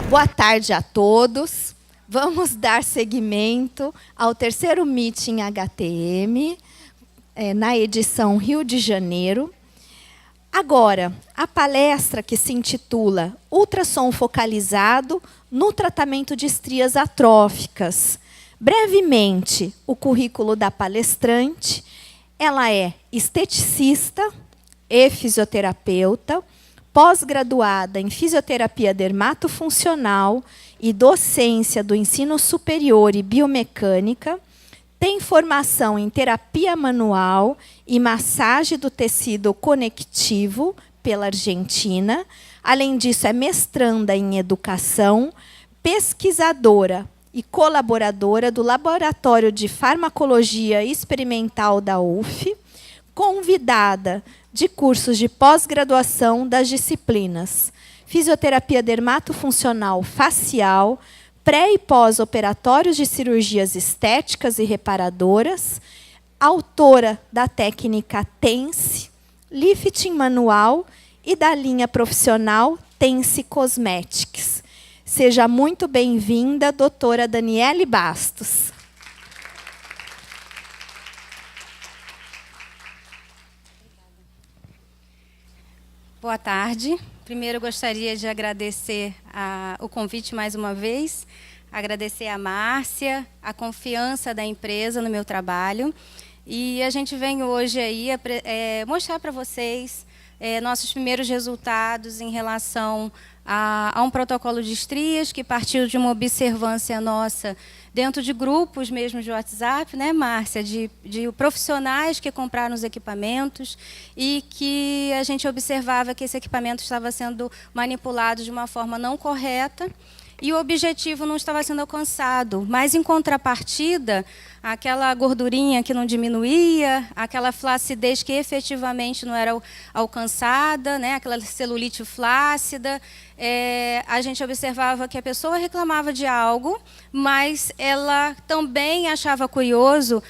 Boa tarde a todos. Vamos dar seguimento ao terceiro Meeting HTM, na edição Rio de Janeiro. Agora, a palestra que se intitula Ultrassom Focalizado no Tratamento de Estrias Atróficas. Brevemente, o currículo da palestrante. Ela é esteticista e fisioterapeuta, pós-graduada em fisioterapia dermatofuncional e docência do ensino superior e biomecânica, tem formação em terapia manual e massagem do tecido conectivo pela Argentina. Além disso, é mestranda em educação, pesquisadora e colaboradora do Laboratório de Farmacologia Experimental da UF, convidada de cursos de pós-graduação das disciplinas Fisioterapia dermatofuncional facial, pré- e pós-operatórios de cirurgias estéticas e reparadoras, autora da técnica TENSE, lifting manual e da linha profissional TENSE Cosmetics. Seja muito bem-vinda, doutora Daniele Bastos. Boa tarde. Primeiro, eu gostaria de agradecer o convite mais uma vez, agradecer a Márcia, a confiança da empresa no meu trabalho. E a gente vem hoje aí mostrar para vocês nossos primeiros resultados em relação a um protocolo de estrias que partiu de uma observância nossa dentro de grupos mesmo de WhatsApp, né, Márcia, de profissionais que compraram os equipamentos e que a gente observava que esse equipamento estava sendo manipulado de uma forma não correta e o objetivo não estava sendo alcançado. Mas, em contrapartida, aquela gordurinha que não diminuía, aquela flacidez que efetivamente não era alcançada, né, aquela celulite flácida, a gente observava que a pessoa reclamava de algo, mas ela também achava curioso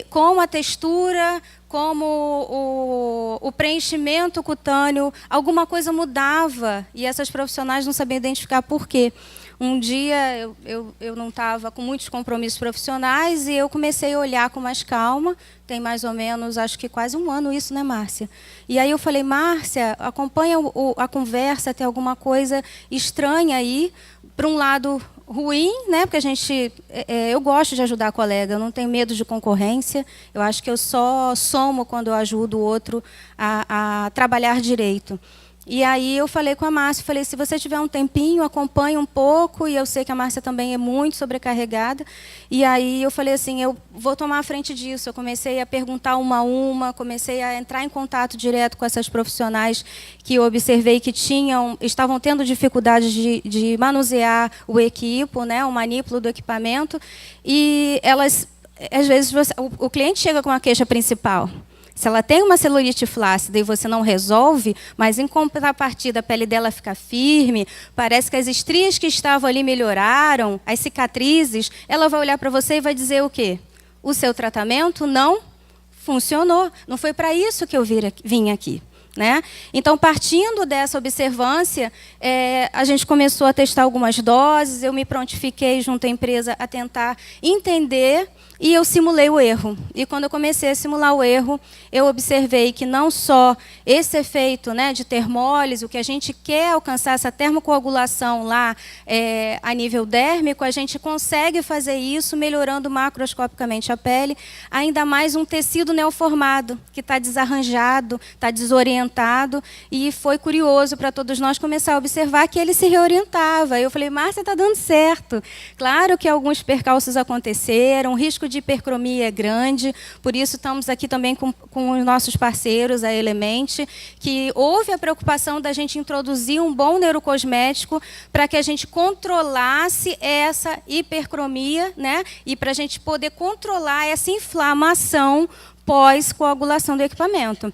como a textura, como o preenchimento cutâneo, alguma coisa mudava e essas profissionais não sabiam identificar por quê. Um dia eu não estava com muitos compromissos profissionais e eu comecei a olhar com mais calma. Tem mais ou menos, acho que quase um ano isso, né, Márcia? E aí eu falei, Márcia, acompanha a conversa, tem alguma coisa estranha aí, para um lado ruim, né? Porque eu gosto de ajudar a colega, eu não tenho medo de concorrência. Eu acho que eu só somo quando eu ajudo o outro a trabalhar direito. E aí eu falei com a Márcia, falei, se você tiver um tempinho, acompanhe um pouco, e eu sei que a Márcia também é muito sobrecarregada. E aí eu falei assim, eu vou tomar a frente disso. Eu comecei a perguntar uma a uma, comecei a entrar em contato direto com essas profissionais que eu observei que estavam tendo dificuldade de manusear o equipo, né, o manípulo do equipamento. E elas, às vezes, o cliente chega com a queixa principal. Se ela tem uma celulite flácida e você não resolve, mas em contrapartida a pele dela fica firme, parece que as estrias que estavam ali melhoraram, as cicatrizes, ela vai olhar para você e vai dizer o quê? O seu tratamento não funcionou. Não foi para isso que eu vim aqui. Né? Então, partindo dessa observância, a gente começou a testar algumas doses, eu me prontifiquei junto à empresa a tentar entender e eu simulei o erro. E quando eu comecei a simular o erro, eu observei que não só esse efeito, né, de termólise, o que a gente quer alcançar, essa termocoagulação lá a nível dérmico, a gente consegue fazer isso melhorando macroscopicamente a pele, ainda mais um tecido neoformado, que está desarranjado, está desorientado, e foi curioso para todos nós começar a observar que ele se reorientava. Eu falei, Márcia, está dando certo. Claro que alguns percalços aconteceram, o risco de hipercromia é grande, por isso estamos aqui também com os nossos parceiros, a Element, que houve a preocupação da gente introduzir um bom neurocosmético para que a gente controlasse essa hipercromia, né? E para a gente poder controlar essa inflamação pós-coagulação do equipamento.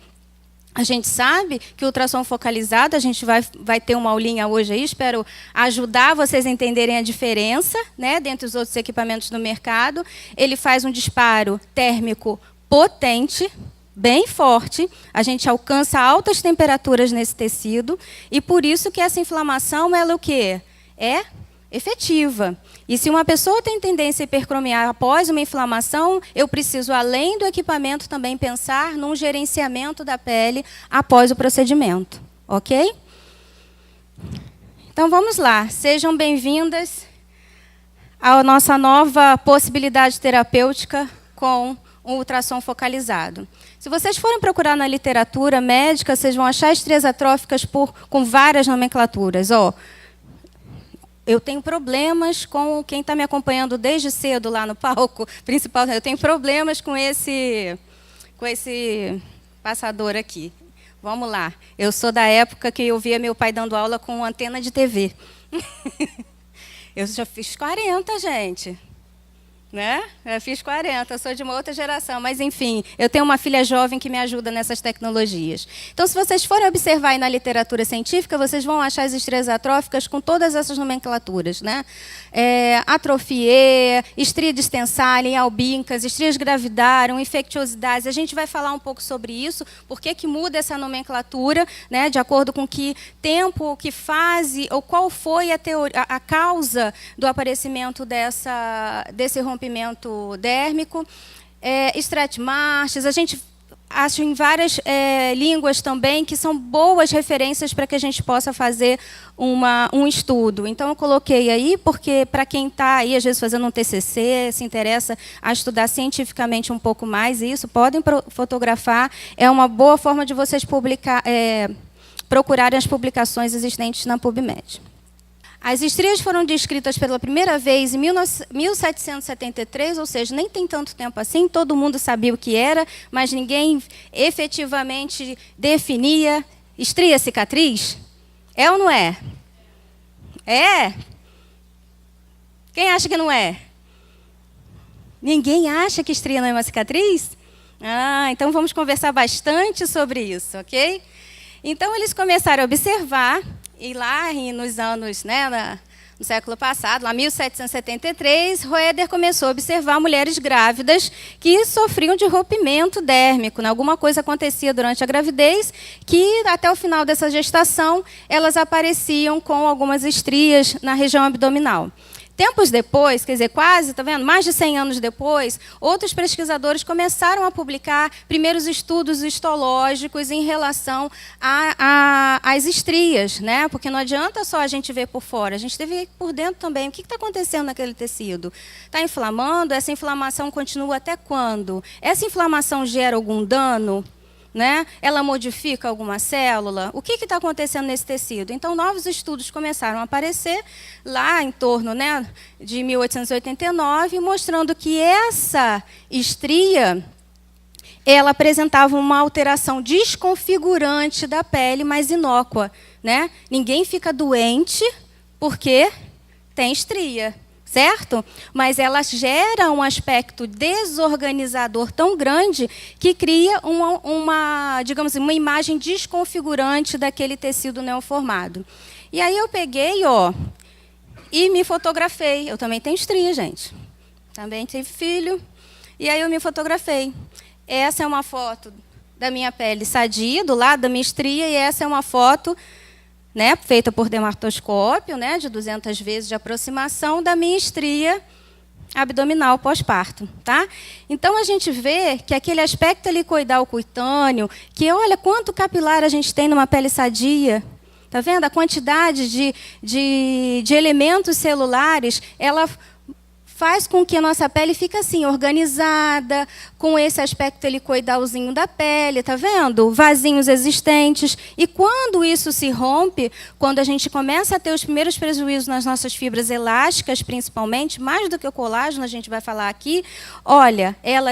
A gente sabe que o ultrassom focalizado, a gente vai ter uma aulinha hoje aí, espero ajudar vocês a entenderem a diferença, né, dentre os outros equipamentos do mercado. Ele faz um disparo térmico potente, bem forte, a gente alcança altas temperaturas nesse tecido, e por isso que essa inflamação, ela é o quê? é efetiva. E se uma pessoa tem tendência a hipercromiar após uma inflamação, eu preciso, além do equipamento, também pensar num gerenciamento da pele após o procedimento. Ok? Então, vamos lá. Sejam bem-vindas à nossa nova possibilidade terapêutica com o ultrassom focalizado. Se vocês forem procurar na literatura médica, vocês vão achar estrias atróficas com várias nomenclaturas. Eu tenho problemas com quem está me acompanhando desde cedo lá no palco principal. Eu tenho problemas com esse passador aqui. Vamos lá. Eu sou da época que eu via meu pai dando aula com antena de TV. Eu já fiz 40, gente. Né? Eu fiz 40, eu sou de uma outra geração, mas enfim, eu tenho uma filha jovem que me ajuda nessas tecnologias. Então, se vocês forem observar aí na literatura científica, vocês vão achar as estrias atróficas com todas essas nomenclaturas, né? Atrofie, estria distensale, albincas, estrias gravidarum, infectiosidades. A gente vai falar um pouco sobre isso, por que muda essa nomenclatura, né? De acordo com que tempo, que fase, ou qual foi a causa do aparecimento desse rompimento dérmico. Stretch marks, a gente acha em várias línguas também que são boas referências para que a gente possa fazer um estudo. Então, eu coloquei aí, porque para quem está aí, às vezes, fazendo um TCC, se interessa a estudar cientificamente um pouco mais isso, podem fotografar. É uma boa forma de vocês procurarem as publicações existentes na PubMed. As estrias foram descritas pela primeira vez em 1773, ou seja, nem tem tanto tempo assim, todo mundo sabia o que era, mas ninguém efetivamente definia. Estria cicatriz? É ou não é? É? Quem acha que não é? Ninguém acha que estria não é uma cicatriz? Então vamos conversar bastante sobre isso, ok? Então eles começaram a observar. E lá, nos anos, né, no século passado, lá 1773, Roeder começou a observar mulheres grávidas que sofriam de rompimento dérmico. Né? Alguma coisa acontecia durante a gravidez que, até o final dessa gestação, elas apareciam com algumas estrias na região abdominal. Tempos depois, quer dizer, quase, tá vendo? Mais de 100 anos depois, outros pesquisadores começaram a publicar primeiros estudos histológicos em relação às estrias, né? Porque não adianta só a gente ver por fora, a gente deve ver por dentro também. O que está acontecendo naquele tecido? Está inflamando? Essa inflamação continua até quando? Essa inflamação gera algum dano? Né? Ela modifica alguma célula? O que está acontecendo nesse tecido? Então, novos estudos começaram a aparecer lá em torno, né, de 1889, mostrando que essa estria ela apresentava uma alteração desconfigurante da pele, mas inócua. Né? Ninguém fica doente porque tem estria. Certo? Mas ela gera um aspecto desorganizador tão grande que cria digamos, uma imagem desconfigurante daquele tecido neoformado. E aí eu peguei, e me fotografei. Eu também tenho estria, gente. Também tive filho. E aí eu me fotografei. Essa é uma foto da minha pele sadia, do lado da minha estria, e essa é uma foto, né, feita por dermatoscópio, né, de 200 vezes de aproximação da minha estria abdominal pós-parto. Tá? Então, a gente vê que aquele aspecto helicoidal cutâneo, que olha quanto capilar a gente tem numa pele sadia, tá vendo? A quantidade de elementos celulares, ela faz com que a nossa pele fique assim, organizada, com esse aspecto helicoidalzinho da pele, tá vendo? Vasinhos existentes. E quando isso se rompe, quando a gente começa a ter os primeiros prejuízos nas nossas fibras elásticas, principalmente, mais do que o colágeno, a gente vai falar aqui, olha, ela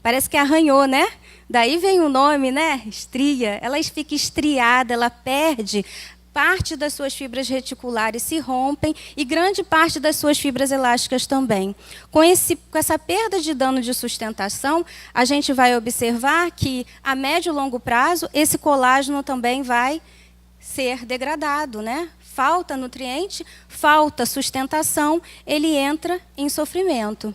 parece que arranhou, né? Daí vem o nome, né? Estria. Ela fica estriada, ela perde. Parte das suas fibras reticulares se rompem e grande parte das suas fibras elásticas também. Com essa perda de dano de sustentação, a gente vai observar que, a médio e longo prazo, esse colágeno também vai ser degradado, né? Falta nutriente, falta sustentação, ele entra em sofrimento.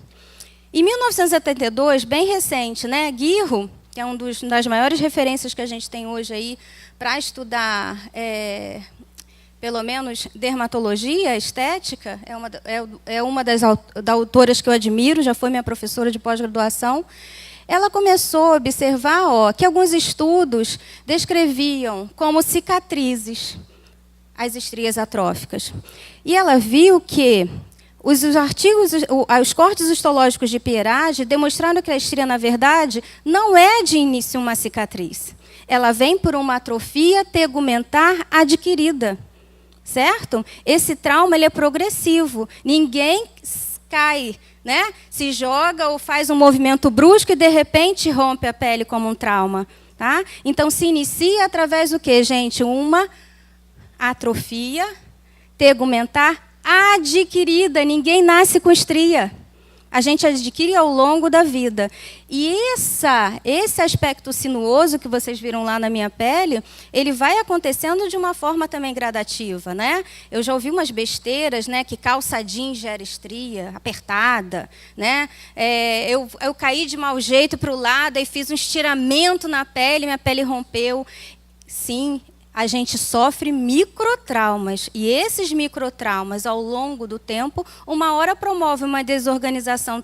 Em 1972, bem recente, né? Guirro, que é uma das maiores referências que a gente tem hoje aí para estudar pelo menos dermatologia, estética, é uma das autoras que eu admiro, já foi minha professora de pós-graduação. Ela começou a observar que alguns estudos descreviam como cicatrizes as estrias atróficas. E ela viu que os cortes histológicos de Pierage demonstraram que a estria, na verdade, não é de início uma cicatriz. Ela vem por uma atrofia tegumentar adquirida, certo? Esse trauma ele é progressivo. Ninguém cai, né? Se joga ou faz um movimento brusco e, de repente, rompe a pele como um trauma. Tá? Então, se inicia através do quê, gente? Uma atrofia tegumentar adquirida. Ninguém nasce com estria. A gente adquire ao longo da vida. E esse aspecto sinuoso que vocês viram lá na minha pele, ele vai acontecendo de uma forma também gradativa, né? Eu já ouvi umas besteiras, né, que calça jeans gera estria, apertada, né? Eu caí de mau jeito para o lado e fiz um estiramento na pele, minha pele rompeu. Sim, a gente sofre microtraumas. E esses microtraumas, ao longo do tempo, uma hora promove uma desorganização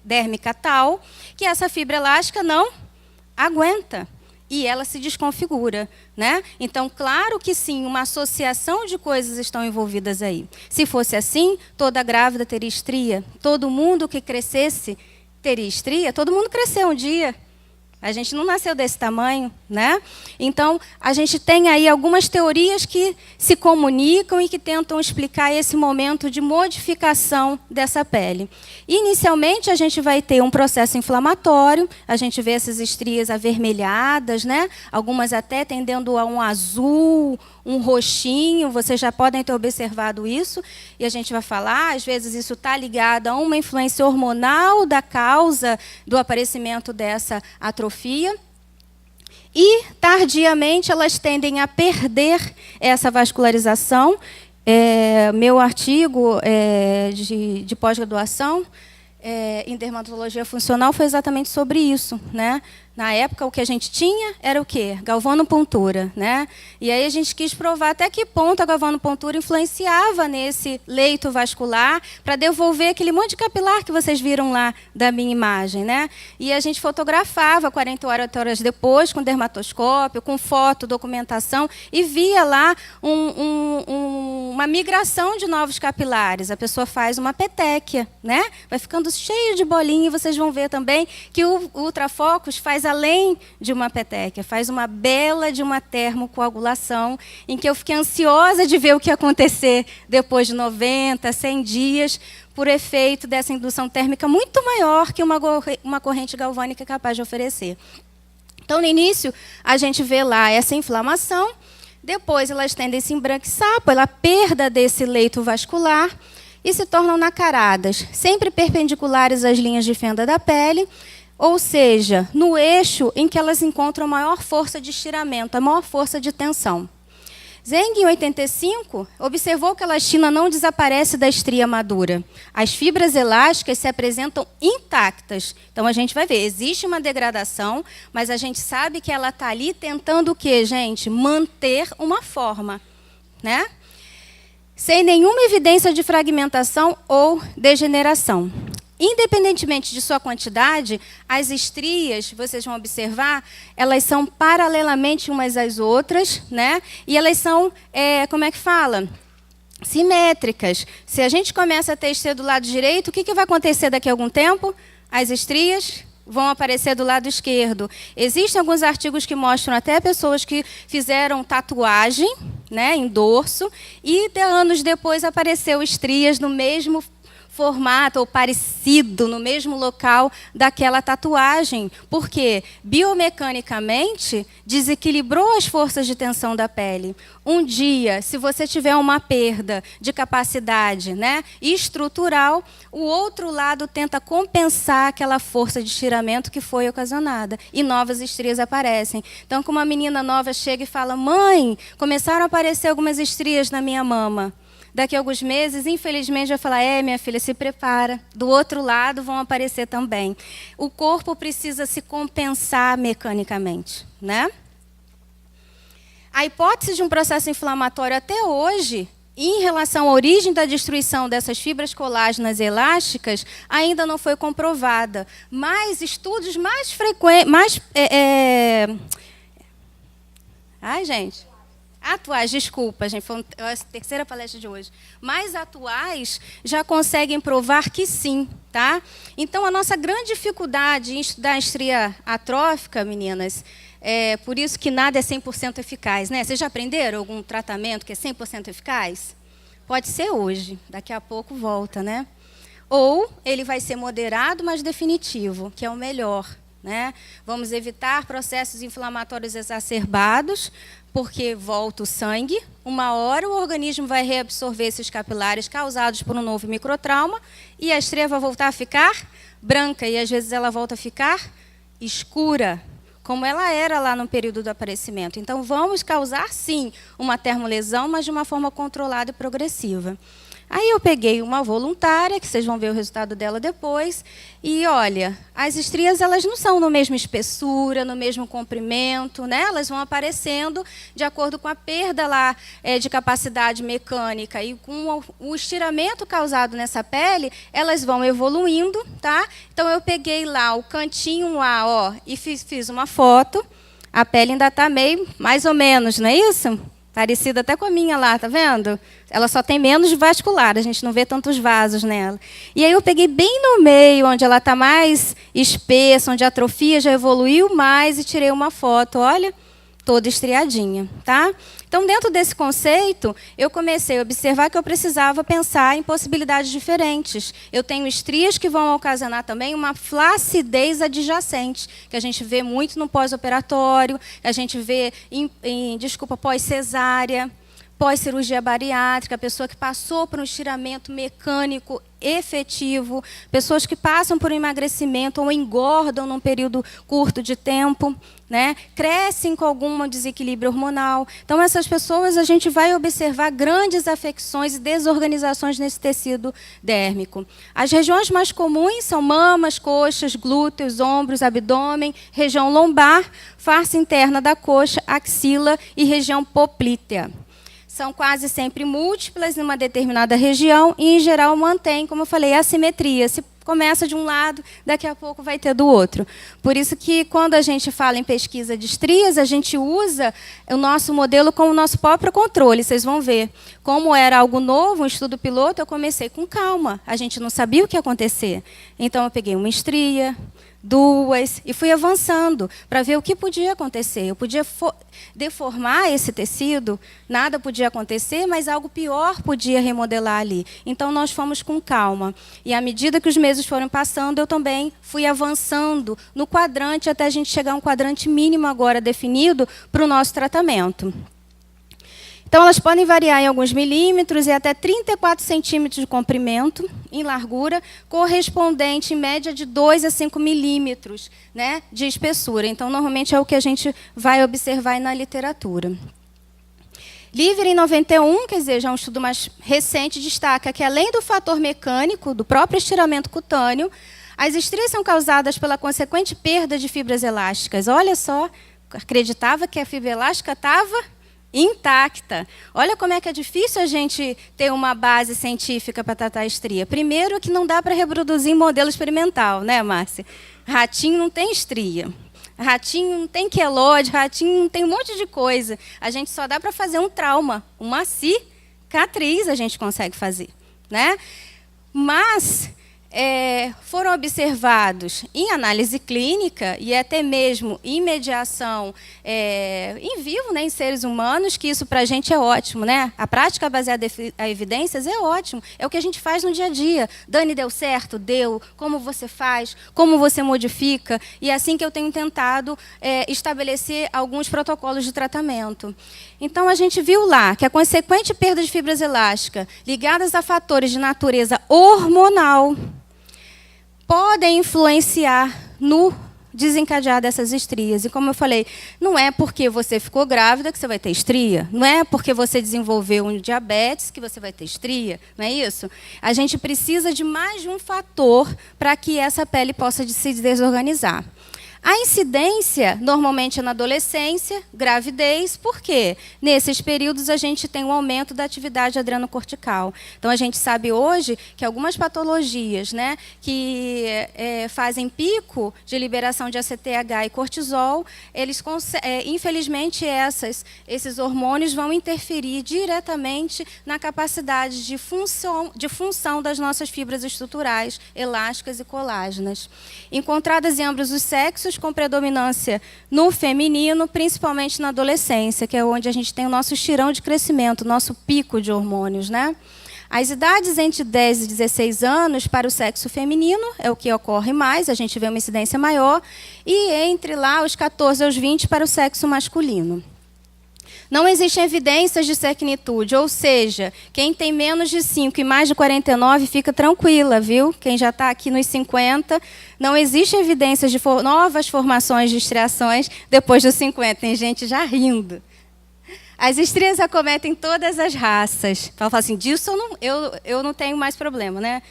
dérmica tal que essa fibra elástica não aguenta. E ela se desconfigura, né? Então, claro que sim, uma associação de coisas estão envolvidas aí. Se fosse assim, toda grávida teria estria. Todo mundo que crescesse teria estria. Todo mundo cresceu um dia. A gente não nasceu desse tamanho, né? Então, a gente tem aí algumas teorias que se comunicam e que tentam explicar esse momento de modificação dessa pele. Inicialmente, a gente vai ter um processo inflamatório, a gente vê essas estrias avermelhadas, né? Algumas até tendendo a um azul, um roxinho, vocês já podem ter observado isso, e a gente vai falar, às vezes isso está ligado a uma influência hormonal da causa do aparecimento dessa atrofia. E, tardiamente, elas tendem a perder essa vascularização. Meu artigo de pós-graduação em dermatologia funcional foi exatamente sobre isso, né? Na época, o que a gente tinha era o quê? Galvanopuntura, né? E aí a gente quis provar até que ponto a galvanopuntura influenciava nesse leito vascular para devolver aquele monte de capilar que vocês viram lá da minha imagem, né? E a gente fotografava 48 horas depois com dermatoscópio, com foto, documentação, e via lá uma migração de novos capilares. A pessoa faz uma petequia, né? Vai ficando cheio de bolinha, e vocês vão ver também que o ultrafocus faz além de uma petequia, faz uma bela de uma termocoagulação, em que eu fiquei ansiosa de ver o que ia acontecer depois de 90, 100 dias, por efeito dessa indução térmica muito maior que uma corrente galvânica é capaz de oferecer. Então, no início, a gente vê lá essa inflamação, depois elas tendem a se embranquiçar pela perda desse leito vascular e se tornam nacaradas, sempre perpendiculares às linhas de fenda da pele, ou seja, no eixo em que elas encontram a maior força de estiramento, a maior força de tensão. Zeng, em 85, observou que a elastina não desaparece da estria madura. As fibras elásticas se apresentam intactas. Então, a gente vai ver, existe uma degradação, mas a gente sabe que ela está ali tentando o quê, gente? Manter uma forma, né? Sem nenhuma evidência de fragmentação ou degeneração. Independentemente de sua quantidade, as estrias, vocês vão observar, elas são paralelamente umas às outras, né? E elas são, como é que fala? Simétricas. Se a gente começa a ter estria do lado direito, o que vai acontecer daqui a algum tempo? As estrias vão aparecer do lado esquerdo. Existem alguns artigos que mostram até pessoas que fizeram tatuagem, né, em dorso, e anos depois apareceu estrias no mesmo formato ou parecido, no mesmo local daquela tatuagem, porque biomecanicamente desequilibrou as forças de tensão da pele. Um dia, se você tiver uma perda de capacidade, né, estrutural, o outro lado tenta compensar aquela força de estiramento que foi ocasionada e novas estrias aparecem. Então, como uma menina nova chega e fala: mãe, começaram a aparecer algumas estrias na minha mama. Daqui a alguns meses, infelizmente, vai falar: minha filha, se prepara. Do outro lado vão aparecer também. O corpo precisa se compensar mecanicamente, né? A hipótese de um processo inflamatório até hoje, em relação à origem da destruição dessas fibras colágenas elásticas, ainda não foi comprovada. Mas estudos mais frequentes, atuais, desculpa, gente, foi a terceira palestra de hoje. Mais atuais já conseguem provar que sim, tá? Então, a nossa grande dificuldade em estudar estria atrófica, meninas, é por isso que nada é 100% eficaz, né? Vocês já aprenderam algum tratamento que é 100% eficaz? Pode ser hoje, daqui a pouco volta, né? Ou ele vai ser moderado, mas definitivo, que é o melhor, né? Vamos evitar processos inflamatórios exacerbados, porque volta o sangue. Uma hora o organismo vai reabsorver esses capilares causados por um novo microtrauma e a estria vai voltar a ficar branca e às vezes ela volta a ficar escura, como ela era lá no período do aparecimento. Então, vamos causar, sim, uma termolesão, mas de uma forma controlada e progressiva. Aí eu peguei uma voluntária, que vocês vão ver o resultado dela depois, e olha, as estrias elas não são na mesma espessura, no mesmo comprimento, né? Elas vão aparecendo de acordo com a perda lá de capacidade mecânica e com o estiramento causado nessa pele, elas vão evoluindo, tá? Então eu peguei lá o cantinho lá, ó, e fiz uma foto. A pele ainda está meio, mais ou menos, não é isso? Parecida até com a minha lá, tá vendo? Ela só tem menos vascular, a gente não vê tantos vasos nela. E aí eu peguei bem no meio, onde ela está mais espessa, onde a atrofia já evoluiu mais, e tirei uma foto, olha, toda estriadinha, tá? Então, dentro desse conceito, eu comecei a observar que eu precisava pensar em possibilidades diferentes. Eu tenho estrias que vão ocasionar também uma flacidez adjacente, que a gente vê muito no pós-operatório, a gente vê pós-cesárea, pós-cirurgia bariátrica, a pessoa que passou por um estiramento mecânico efetivo, pessoas que passam por um emagrecimento ou engordam num período curto de tempo, né? Crescem com algum desequilíbrio hormonal. Então, essas pessoas, a gente vai observar grandes afecções e desorganizações nesse tecido dérmico. As regiões mais comuns são mamas, coxas, glúteos, ombros, abdômen, região lombar, face interna da coxa, axila e região poplítea. São quase sempre múltiplas em uma determinada região e, em geral, mantém, como eu falei, a assimetria. Se começa de um lado, daqui a pouco vai ter do outro. Por isso que, quando a gente fala em pesquisa de estrias, a gente usa o nosso modelo como nosso próprio controle. Vocês vão ver. Como era algo novo, um estudo piloto, eu comecei com calma. A gente não sabia o que ia acontecer. Então, eu peguei uma estria, duas, e fui avançando para ver o que podia acontecer. Eu podia deformar esse tecido, nada podia acontecer, mas algo pior podia remodelar ali. Então, nós fomos com calma. E, à medida que os meses foram passando, eu também fui avançando no quadrante, até a gente chegar a um quadrante mínimo agora definido para o nosso tratamento. Então, elas podem variar em alguns milímetros e até 34 centímetros de comprimento em largura, correspondente, em média, de 2 a 5 milímetros, né, de espessura. Então, normalmente, é o que a gente vai observar aí na literatura. Liver, em 91, quer dizer, já é um estudo mais recente, destaca que, além do fator mecânico, do próprio estiramento cutâneo, as estrias são causadas pela consequente perda de fibras elásticas. Olha só, acreditava que a fibra elástica estava intacta. Olha como é que é difícil a gente ter uma base científica para tratar a estria. Primeiro, que não dá para reproduzir em modelo experimental, né, Márcia? Ratinho não tem estria. Ratinho não tem queloide, ratinho não tem um monte de coisa. A gente só dá para fazer um trauma, uma cicatriz a gente consegue fazer, né? Mas foram observados em análise clínica e até mesmo em mediação em vivo, né, em seres humanos, que isso para a gente é ótimo, né? A prática baseada em evidências é ótimo, é o que a gente faz no dia a dia. Dani, deu certo? Deu. Como você faz? Como você modifica? E é assim que eu tenho tentado estabelecer alguns protocolos de tratamento. Então, a gente viu lá que a consequente perda de fibras elásticas ligadas a fatores de natureza hormonal podem influenciar no desencadear dessas estrias. E, como eu falei, não é porque você ficou grávida que você vai ter estria. Não é porque você desenvolveu um diabetes que você vai ter estria. Não é isso? A gente precisa de mais de um fator para que essa pele possa se desorganizar. A incidência, normalmente, é na adolescência, gravidez, por quê? Nesses períodos, a gente tem um aumento da atividade adrenocortical. Então, a gente sabe hoje que algumas patologias, né, que fazem pico de liberação de ACTH e cortisol, infelizmente, esses hormônios vão interferir diretamente na capacidade de função das nossas fibras estruturais, elásticas e colágenas. Encontradas em ambos os sexos, com predominância no feminino, principalmente na adolescência, que é onde a gente tem o nosso estirão de crescimento, o nosso pico de hormônios, né? As idades entre 10 e 16 anos para o sexo feminino é o que ocorre mais, a gente vê uma incidência maior, e entre lá os 14 aos 20 para o sexo masculino. Não existem evidências de secnitude, ou seja, quem tem menos de 5 e mais de 49 fica tranquila, viu? Quem já está aqui nos 50, não existe evidências de novas formações de estriações depois dos 50, tem gente já rindo. As estrias acometem todas as raças. Fala assim, disso eu não tenho mais problema, né?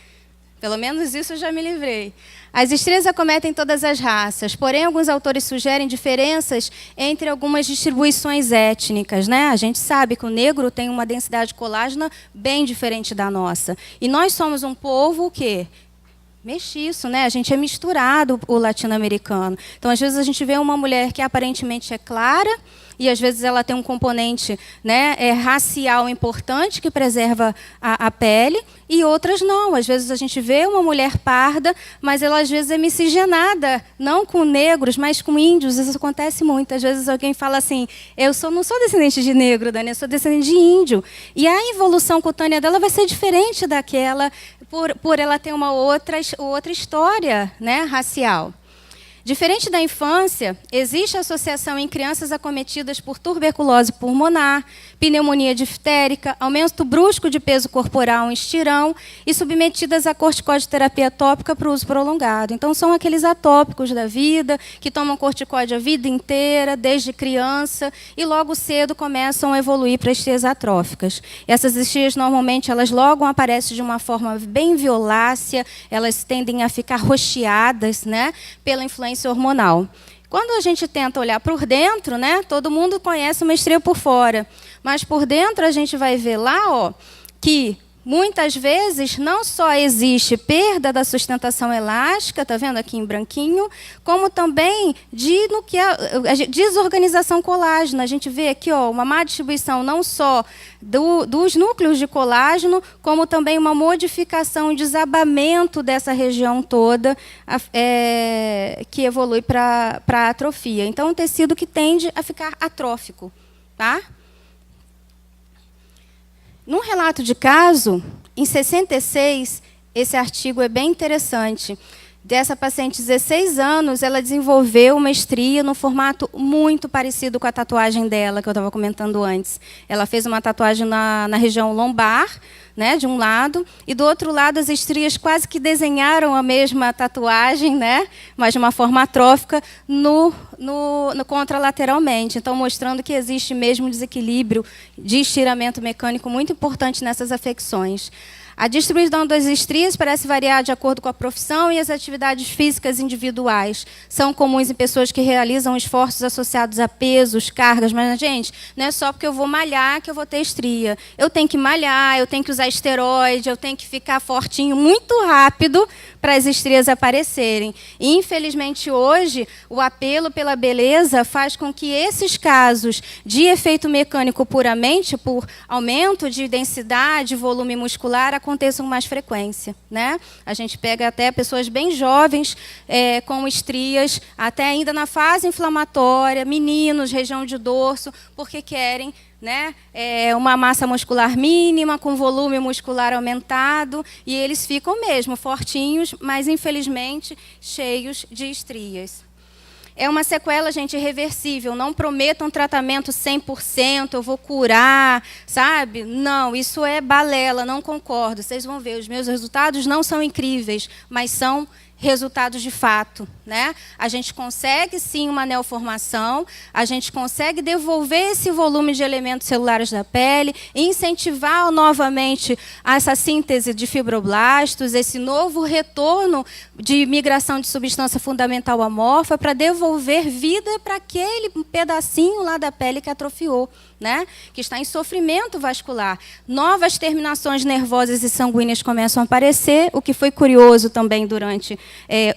Pelo menos isso eu já me livrei. As estrias acometem todas as raças, porém alguns autores sugerem diferenças entre algumas distribuições étnicas, né? A gente sabe que o negro tem uma densidade colágena bem diferente da nossa. E nós somos um povo o quê? Mestiço, né? A gente é misturado, o latino-americano. Então, às vezes, a gente vê uma mulher que aparentemente é clara, e às vezes ela tem um componente, né, racial importante que preserva a pele, e outras não. Às vezes a gente vê uma mulher parda, mas ela às vezes é miscigenada, não com negros, mas com índios. Isso acontece muito. Às vezes alguém fala assim, não sou descendente de negro, Dani, eu sou descendente de índio. E a evolução cutânea dela vai ser diferente daquela, por ela ter uma outra história, né, racial. Diferente da infância, existe associação em crianças acometidas por tuberculose pulmonar, pneumonia diftérica, aumento brusco de peso corporal em estirão e submetidas a corticoide-terapia tópica para uso prolongado. Então, são aqueles atópicos da vida, que tomam corticóide a vida inteira, desde criança, e logo cedo começam a evoluir para estrias atróficas. Essas estrias, normalmente, elas logo aparecem de uma forma bem violácea, elas tendem a ficar roxeadas, né, pela influência hormonal. Quando a gente tenta olhar por dentro, né, todo mundo conhece uma estria por fora, mas por dentro a gente vai ver lá, ó, que muitas vezes não só existe perda da sustentação elástica, tá vendo aqui em branquinho, como também desorganização colágena. A gente vê aqui, ó, uma má distribuição não só dos núcleos de colágeno, como também uma modificação, um desabamento dessa região toda, que evolui para a atrofia. Então, um tecido que tende a ficar atrófico, tá? Num relato de caso, em 66, esse artigo é bem interessante. Dessa paciente de 16 anos, ela desenvolveu uma estria no formato muito parecido com a tatuagem dela, que eu estava comentando antes. Ela fez uma tatuagem na região lombar, né, de um lado, e do outro lado as estrias quase que desenharam a mesma tatuagem, né, mas de uma forma atrófica, contralateralmente. Então, mostrando que existe mesmo um desequilíbrio de estiramento mecânico muito importante nessas afecções. A distribuição das estrias parece variar de acordo com a profissão e as atividades físicas individuais. São comuns em pessoas que realizam esforços associados a pesos, cargas, mas, gente, não é só porque eu vou malhar que eu vou ter estria. Eu tenho que malhar, eu tenho que usar esteroide, eu tenho que ficar fortinho muito rápido para as estrias aparecerem. E, infelizmente, hoje, o apelo pela beleza faz com que esses casos de efeito mecânico puramente, por aumento de densidade, volume muscular, aconteçam com mais frequência, né? A gente pega até pessoas bem jovens com estrias, até ainda na fase inflamatória, meninos, região de dorso, porque querem, né, uma massa muscular mínima, com volume muscular aumentado, e eles ficam mesmo fortinhos, mas infelizmente cheios de estrias. É uma sequela, gente, irreversível. Não prometam um tratamento 100%, eu vou curar, sabe? Não, isso é balela, não concordo. Vocês vão ver, os meus resultados não são incríveis, mas são resultados de fato, né? A gente consegue sim uma neoformação, a gente consegue devolver esse volume de elementos celulares da pele, incentivar novamente essa síntese de fibroblastos, esse novo retorno de migração de substância fundamental amorfa para devolver vida para aquele pedacinho lá da pele que atrofiou, né? Que está em sofrimento vascular. Novas terminações nervosas e sanguíneas começam a aparecer, o que foi curioso também durante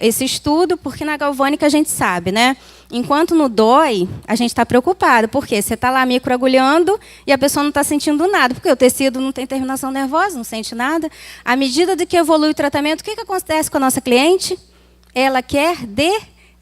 esse estudo, porque na galvânica a gente sabe, né? Enquanto não dói, a gente está preocupado. Por quê? Você está lá microagulhando e a pessoa não está sentindo nada, porque o tecido não tem terminação nervosa, não sente nada. À medida de que evolui o tratamento, o que acontece com a nossa cliente? Ela quer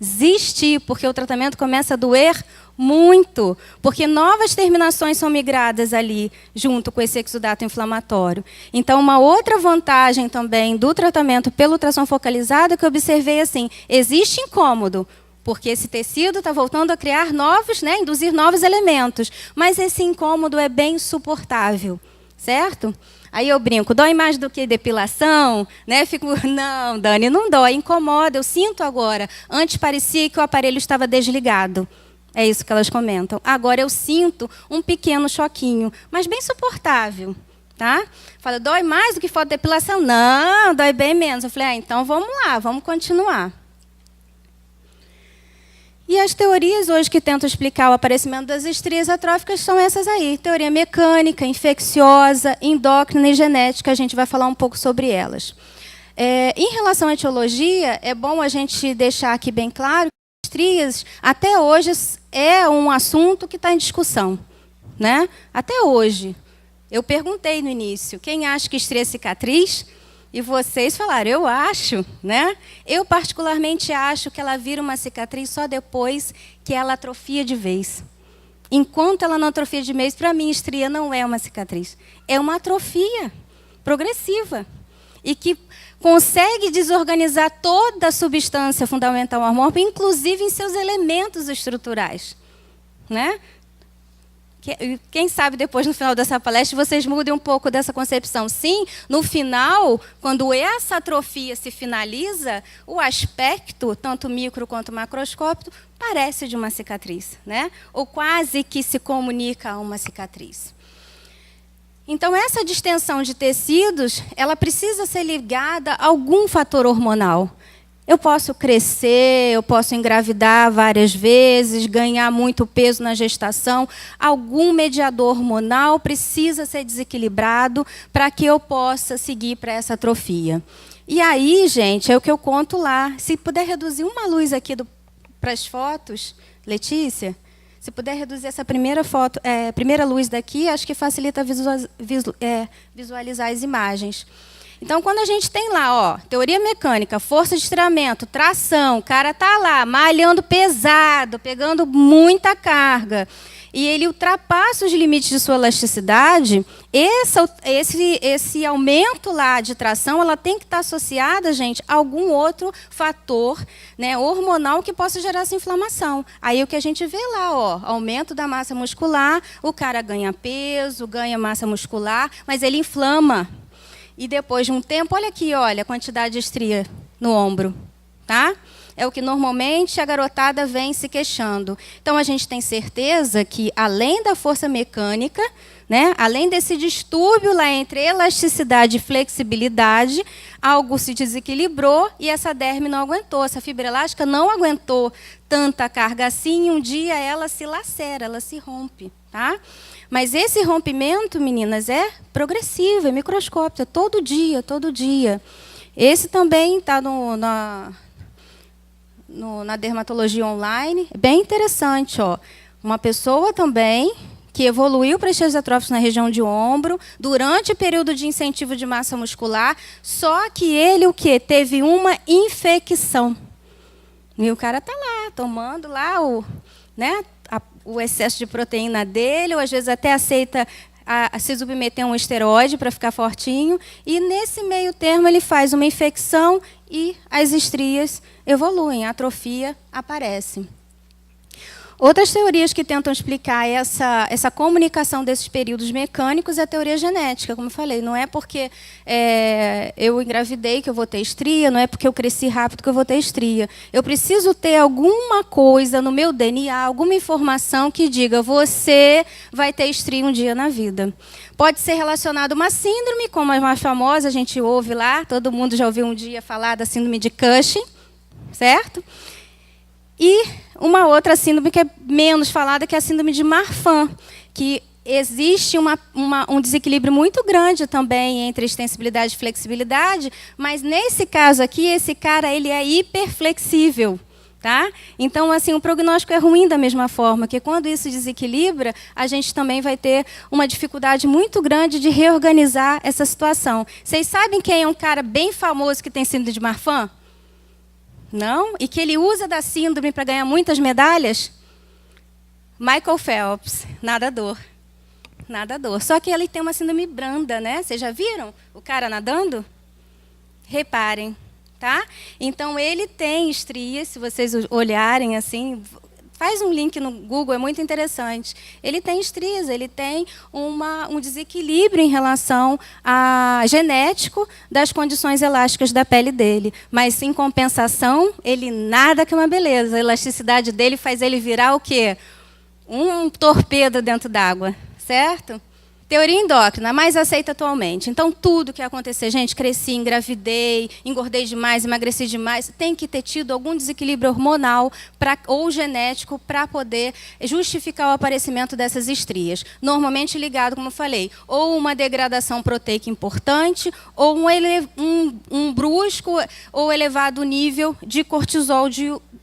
desistir, porque o tratamento começa a doer muito, porque novas terminações são migradas ali, junto com esse exudato inflamatório. Então, uma outra vantagem também do tratamento pelo ultrassom focalizado é que eu observei assim, existe incômodo, porque esse tecido está voltando a criar novos, né, induzir novos elementos, mas esse incômodo é bem suportável, certo? Aí eu brinco, dói mais do que depilação? Né? Fico, não, Dani, não dói, incomoda, eu sinto agora. Antes parecia que o aparelho estava desligado. É isso que elas comentam. Agora eu sinto um pequeno choquinho, mas bem suportável. Tá? Fala, dói mais do que fotodepilação? Não, dói bem menos. Eu falei, então vamos lá, vamos continuar. E as teorias hoje que tentam explicar o aparecimento das estrias atróficas são essas aí. Teoria mecânica, infecciosa, endócrina e genética. A gente vai falar um pouco sobre elas. Em relação à etiologia, é bom a gente deixar aqui bem claro que estrias, até hoje, é um assunto que está em discussão. Né? Até hoje. Eu perguntei no início, quem acha que estria é cicatriz? E vocês falaram, eu acho, né? Eu particularmente acho que ela vira uma cicatriz só depois que ela atrofia de vez. Enquanto ela não atrofia de vez, para mim, estria não é uma cicatriz. É uma atrofia progressiva. E que consegue desorganizar toda a substância fundamental amorfa, inclusive em seus elementos estruturais. Né? Quem sabe depois, no final dessa palestra, vocês mudem um pouco dessa concepção. Sim, no final, quando essa atrofia se finaliza, o aspecto, tanto micro quanto macroscópico, parece de uma cicatriz, né? Ou quase que se comunica a uma cicatriz. Então, essa distensão de tecidos, ela precisa ser ligada a algum fator hormonal. Eu posso crescer, eu posso engravidar várias vezes, ganhar muito peso na gestação. Algum mediador hormonal precisa ser desequilibrado para que eu possa seguir para essa atrofia. E aí, gente, é o que eu conto lá. Se puder reduzir uma luz aqui para as fotos, Letícia, se puder reduzir essa primeira foto, primeira luz daqui, acho que facilita visualizar as imagens. Então, quando a gente tem lá, ó, teoria mecânica, força de estiramento, tração, o cara está lá malhando pesado, pegando muita carga, e ele ultrapassa os limites de sua elasticidade, esse aumento lá de tração, ela tem que estar associada, gente, a algum outro fator, né, hormonal que possa gerar essa inflamação. Aí o que a gente vê lá, ó, aumento da massa muscular, o cara ganha peso, ganha massa muscular, mas ele inflama. E depois de um tempo, olha aqui, olha a quantidade de estria no ombro, tá? É o que normalmente a garotada vem se queixando. Então, a gente tem certeza que, além da força mecânica, né, além desse distúrbio lá entre elasticidade e flexibilidade, algo se desequilibrou e essa derme não aguentou. Essa fibra elástica não aguentou tanta carga assim e um dia ela se lacera, ela se rompe, tá? Mas esse rompimento, meninas, é progressivo, é microscópico, é todo dia, todo dia. Esse também está na dermatologia online, é bem interessante. Ó. Uma pessoa também que evoluiu para estrias atróficas na região de ombro, durante o período de incentivo de massa muscular, só que ele o quê? Teve uma infecção. E o cara está lá, tomando lá o excesso de proteína dele, ou às vezes até aceita se submeter a um esteroide para ficar fortinho, e nesse meio termo ele faz uma infecção e as estrias evoluem, a atrofia aparece. Outras teorias que tentam explicar essa comunicação desses períodos mecânicos é a teoria genética, como eu falei. Não é porque eu engravidei que eu vou ter estria, não é porque eu cresci rápido que eu vou ter estria. Eu preciso ter alguma coisa no meu DNA, alguma informação que diga você vai ter estria um dia na vida. Pode ser relacionado a uma síndrome, como a mais famosa, a gente ouve lá, todo mundo já ouviu um dia falar da síndrome de Cushing, certo? E uma outra síndrome que é menos falada, que é a síndrome de Marfan, que existe um desequilíbrio muito grande também entre extensibilidade e flexibilidade, mas nesse caso aqui, esse cara ele é hiperflexível. Tá? Então, assim, o prognóstico é ruim da mesma forma, que quando isso desequilibra, a gente também vai ter uma dificuldade muito grande de reorganizar essa situação. Vocês sabem quem é um cara bem famoso que tem síndrome de Marfan? Não? E que ele usa da síndrome para ganhar muitas medalhas? Michael Phelps, nadador. Nadador. Só que ele tem uma síndrome branda, né? Vocês já viram o cara nadando? Reparem. Tá? Então, ele tem estrias, se vocês olharem assim, faz um link no Google, é muito interessante. Ele tem estrias, ele tem um desequilíbrio em relação a genético das condições elásticas da pele dele. Mas, em compensação, ele nada que uma beleza. A elasticidade dele faz ele virar o quê? Um torpedo dentro d'água, certo? Teoria endócrina, mais aceita atualmente. Então, tudo que acontecer, gente, cresci, engravidei, engordei demais, emagreci demais, tem que ter tido algum desequilíbrio hormonal ou genético para poder justificar o aparecimento dessas estrias. Normalmente ligado, como eu falei, ou uma degradação proteica importante, ou um brusco ou elevado nível de cortisol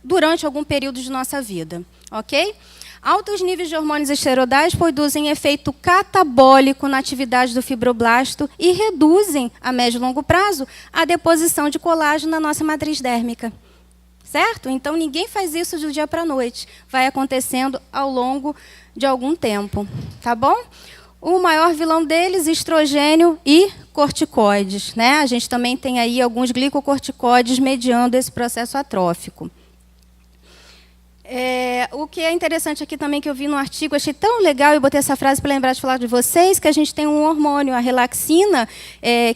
durante algum período de nossa vida. Ok? Altos níveis de hormônios esteroidais produzem efeito catabólico na atividade do fibroblasto e reduzem, a médio e longo prazo, a deposição de colágeno na nossa matriz dérmica. Certo? Então, ninguém faz isso do dia para a noite. Vai acontecendo ao longo de algum tempo. Tá bom? O maior vilão deles, estrogênio e corticoides. Né? A gente também tem aí alguns glicocorticoides mediando esse processo atrófico. O que é interessante aqui também, que eu vi no artigo, achei tão legal, e botei essa frase para lembrar de falar de vocês, que a gente tem um hormônio, a relaxina,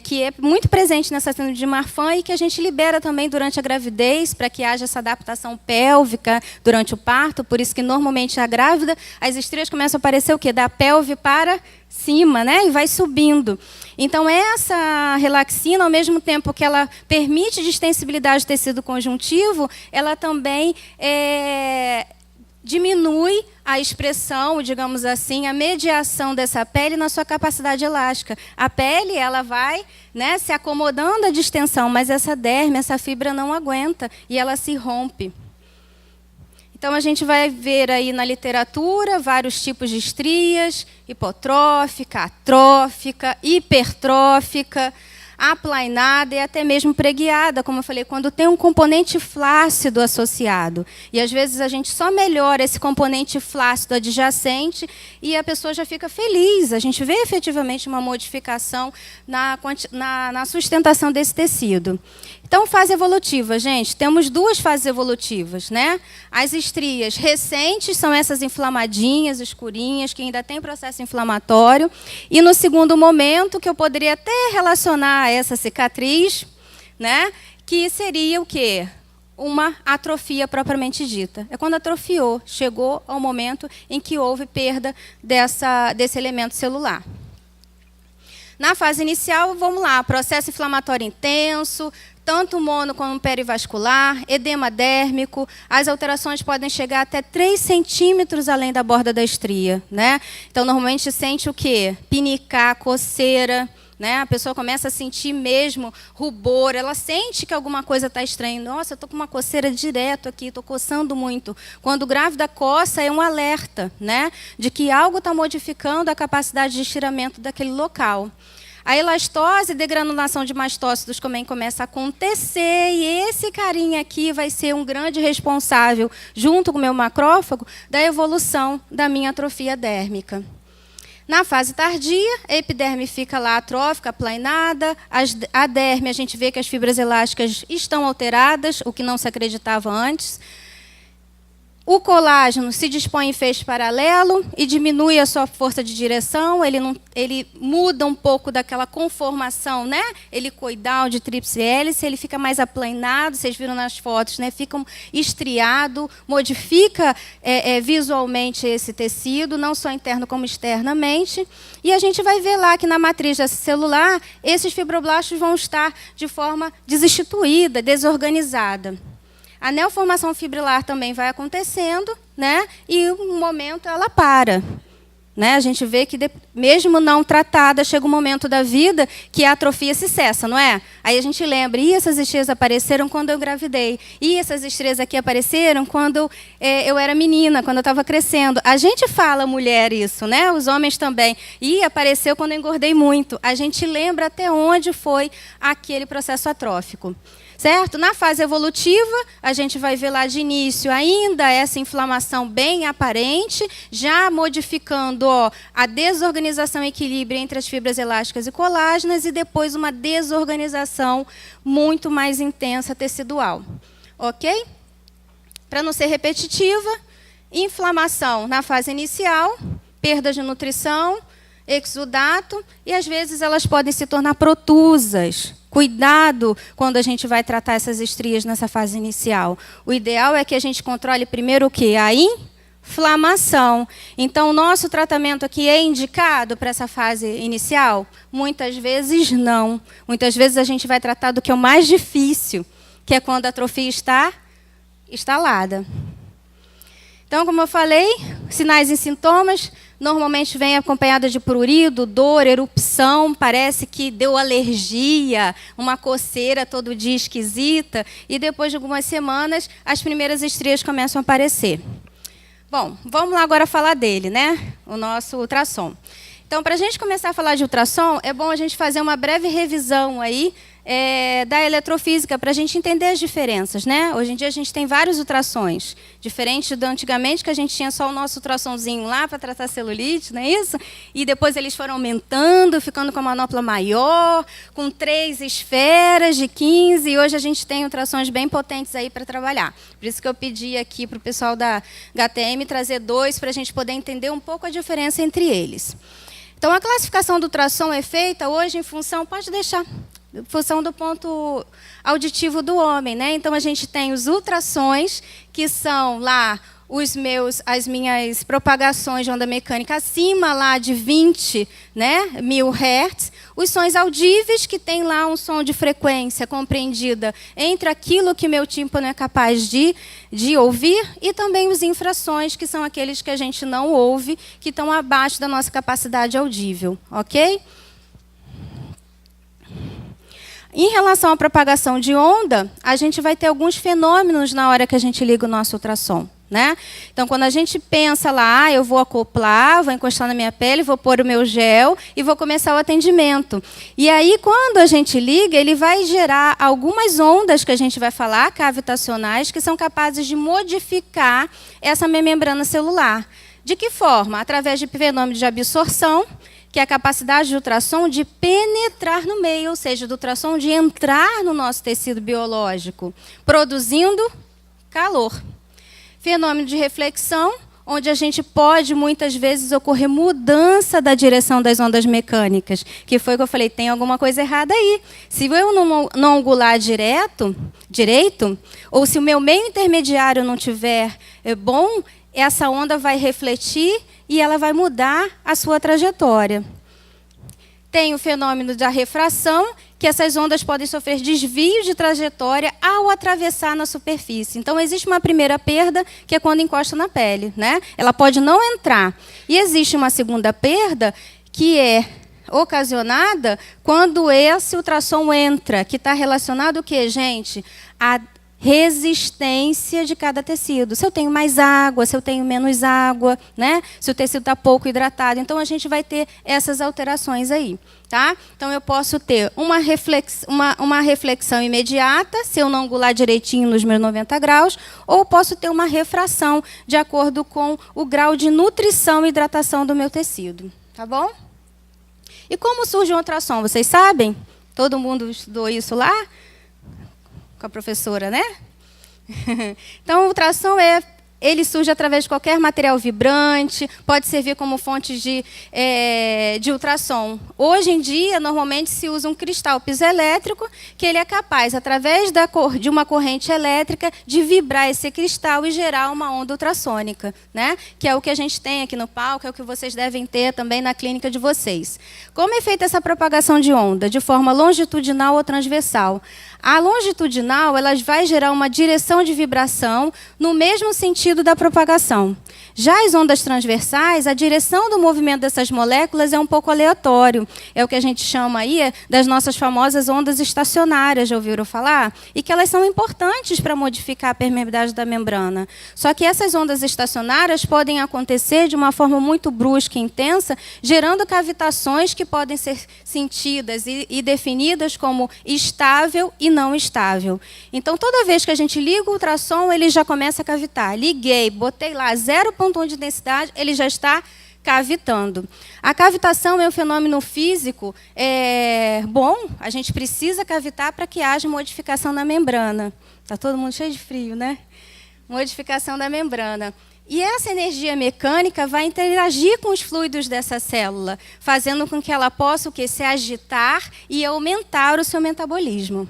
que é muito presente nessa síndrome de Marfan e que a gente libera também durante a gravidez, para que haja essa adaptação pélvica durante o parto. Por isso que, normalmente, a grávida, as estrias começam a aparecer o quê? Da pelve para cima, né? E vai subindo. Então, essa relaxina, ao mesmo tempo que ela permite distensibilidade do tecido conjuntivo, ela também diminui a expressão, digamos assim, a mediação dessa pele na sua capacidade elástica. A pele, ela vai, né, se acomodando à distensão, mas essa derme, essa fibra não aguenta e ela se rompe. Então, a gente vai ver aí na literatura vários tipos de estrias: hipotrófica, atrófica, hipertrófica, aplainada e até mesmo preguiada, como eu falei, quando tem um componente flácido associado. E, às vezes, a gente só melhora esse componente flácido adjacente e a pessoa já fica feliz. A gente vê efetivamente uma modificação na sustentação desse tecido. Então, fase evolutiva, gente, temos duas fases evolutivas, né? As estrias recentes são essas inflamadinhas, escurinhas, que ainda têm processo inflamatório. E no segundo momento, que eu poderia até relacionar a essa cicatriz, né? Que seria o quê? Uma atrofia propriamente dita. É quando atrofiou, chegou ao momento em que houve perda desse elemento celular. Na fase inicial, vamos lá, processo inflamatório intenso, tanto mono como perivascular, edema dérmico. As alterações podem chegar até 3 centímetros além da borda da estria, né? Então, normalmente, sente o quê? Pinicar, coceira, né? A pessoa começa a sentir mesmo rubor, ela sente que alguma coisa está estranha. Nossa, eu estou com uma coceira direto aqui, estou coçando muito. Quando grávida coça, é um alerta, né? De que algo está modificando a capacidade de estiramento daquele local. A elastose e degranulação de mastócitos também começa a acontecer, e esse carinha aqui vai ser um grande responsável, junto com o meu macrófago, da evolução da minha atrofia dérmica. Na fase tardia, a epiderme fica lá atrófica, aplainada. A derme, a gente vê que as fibras elásticas estão alteradas, o que não se acreditava antes. O colágeno se dispõe em feixe paralelo e diminui a sua força de direção, ele muda um pouco daquela conformação, né? Helicoidal de tríplice hélice, ele fica mais aplanado, vocês viram nas fotos, né? Fica estriado, modifica visualmente esse tecido, não só interno como externamente. E a gente vai ver lá que na matriz dessa celular, esses fibroblastos vão estar de forma desinstituída, desorganizada. A neoformação fibrilar também vai acontecendo, né? E um momento ela para. Né? A gente vê que, mesmo não tratada, chega um momento da vida que a atrofia se cessa, não é? Aí a gente lembra, e essas estrias apareceram quando eu engravidei. E essas estrias aqui apareceram quando eu era menina, quando eu estava crescendo. A gente fala, mulher, isso, né? Os homens também. E apareceu quando eu engordei muito. A gente lembra até onde foi aquele processo atrófico. Certo? Na fase evolutiva, a gente vai ver lá de início ainda essa inflamação bem aparente, já modificando a desorganização e equilíbrio entre as fibras elásticas e colágenas e depois uma desorganização muito mais intensa tecidual. Ok? Para não ser repetitiva, inflamação na fase inicial, perda de nutrição, exudato, e às vezes elas podem se tornar protusas. Cuidado quando a gente vai tratar essas estrias nessa fase inicial. O ideal é que a gente controle primeiro o quê? A inflamação. Então, o nosso tratamento aqui é indicado para essa fase inicial? Muitas vezes não. Muitas vezes a gente vai tratar do que é o mais difícil, que é quando a atrofia está instalada. Então, como eu falei, sinais e sintomas normalmente vem acompanhada de prurido, dor, erupção, parece que deu alergia, uma coceira todo dia esquisita, e depois de algumas semanas, as primeiras estrias começam a aparecer. Bom, vamos lá agora falar dele, né? O nosso ultrassom. Então, para a gente começar a falar de ultrassom, é bom a gente fazer uma breve revisão aí da eletrofísica, para a gente entender as diferenças, né? Hoje em dia a gente tem vários ultrassons, diferente do antigamente, que a gente tinha só o nosso ultrassomzinho lá para tratar celulite, não é isso? E depois eles foram aumentando, ficando com a manopla maior, com 3 esferas de 15, e hoje a gente tem ultrassons bem potentes aí para trabalhar. Por isso que eu pedi aqui para o pessoal da HTM trazer 2, para a gente poder entender um pouco a diferença entre eles. Então, a classificação do ultrassom é feita hoje em função, pode deixar, em função do ponto auditivo do homem, né? Então, a gente tem os ultrassons, que são lá as minhas propagações de onda mecânica acima lá de 20, né, mil Hz. Os sons audíveis, que tem lá um som de frequência compreendida entre aquilo que meu tímpano é capaz de ouvir, e também os infrassons, que são aqueles que a gente não ouve, que estão abaixo da nossa capacidade audível, ok? Em relação à propagação de onda, a gente vai ter alguns fenômenos na hora que a gente liga o nosso ultrassom. Né? Então, quando a gente pensa lá, eu vou acoplar, vou encostar na minha pele, vou pôr o meu gel e vou começar o atendimento. E aí, quando a gente liga, ele vai gerar algumas ondas que a gente vai falar, cavitacionais, que são capazes de modificar essa membrana celular. De que forma? Através de fenômeno de absorção, que é a capacidade do ultrassom de penetrar no meio, ou seja, do ultrassom de entrar no nosso tecido biológico, produzindo calor. Fenômeno de reflexão, onde a gente pode, muitas vezes, ocorrer mudança da direção das ondas mecânicas, que foi o que eu falei, tem alguma coisa errada aí. Se eu não angular direito, ou se o meu meio intermediário não tiver bom, essa onda vai refletir e ela vai mudar a sua trajetória. Tem o fenômeno da refração, que essas ondas podem sofrer desvios de trajetória ao atravessar na superfície. Então, existe uma primeira perda, que é quando encosta na pele, né? Ela pode não entrar. E existe uma segunda perda, que é ocasionada quando esse ultrassom entra, que está relacionado o quê, gente? A resistência de cada tecido. Se eu tenho mais água, se eu tenho menos água, né? Se o tecido está pouco hidratado. Então, a gente vai ter essas alterações aí. Tá? Então, eu posso ter uma reflexão imediata, se eu não angular direitinho nos meus 90 graus, ou posso ter uma refração, de acordo com o grau de nutrição e hidratação do meu tecido. Tá bom? E como surge um ultrassom? Vocês sabem? Todo mundo estudou isso lá? Com a professora, né? Então, o ultrassom é ele surge através de qualquer material vibrante, pode servir como fonte de ultrassom. Hoje em dia, normalmente se usa um cristal piezoelétrico, que ele é capaz, através de uma corrente elétrica, de vibrar esse cristal e gerar uma onda ultrassônica, né? Que é o que a gente tem aqui no palco, é o que vocês devem ter também na clínica de vocês. Como é feita essa propagação de onda? De forma longitudinal ou transversal. A longitudinal, ela vai gerar uma direção de vibração no mesmo sentido da propagação. Já as ondas transversais, a direção do movimento dessas moléculas é um pouco aleatório. É o que a gente chama aí das nossas famosas ondas estacionárias, já ouviram falar? E que elas são importantes para modificar a permeabilidade da membrana. Só que essas ondas estacionárias podem acontecer de uma forma muito brusca e intensa, gerando cavitações que podem ser sentidas e definidas como estável e não estável. Então, toda vez que a gente liga o ultrassom, ele já começa a cavitar. Liguei, botei lá 0,1 de densidade, ele já está cavitando. A cavitação é um fenômeno físico bom, a gente precisa cavitar para que haja modificação na membrana. Está todo mundo cheio de frio, né? Modificação da membrana. E essa energia mecânica vai interagir com os fluidos dessa célula, fazendo com que ela possa se agitar e aumentar o seu metabolismo.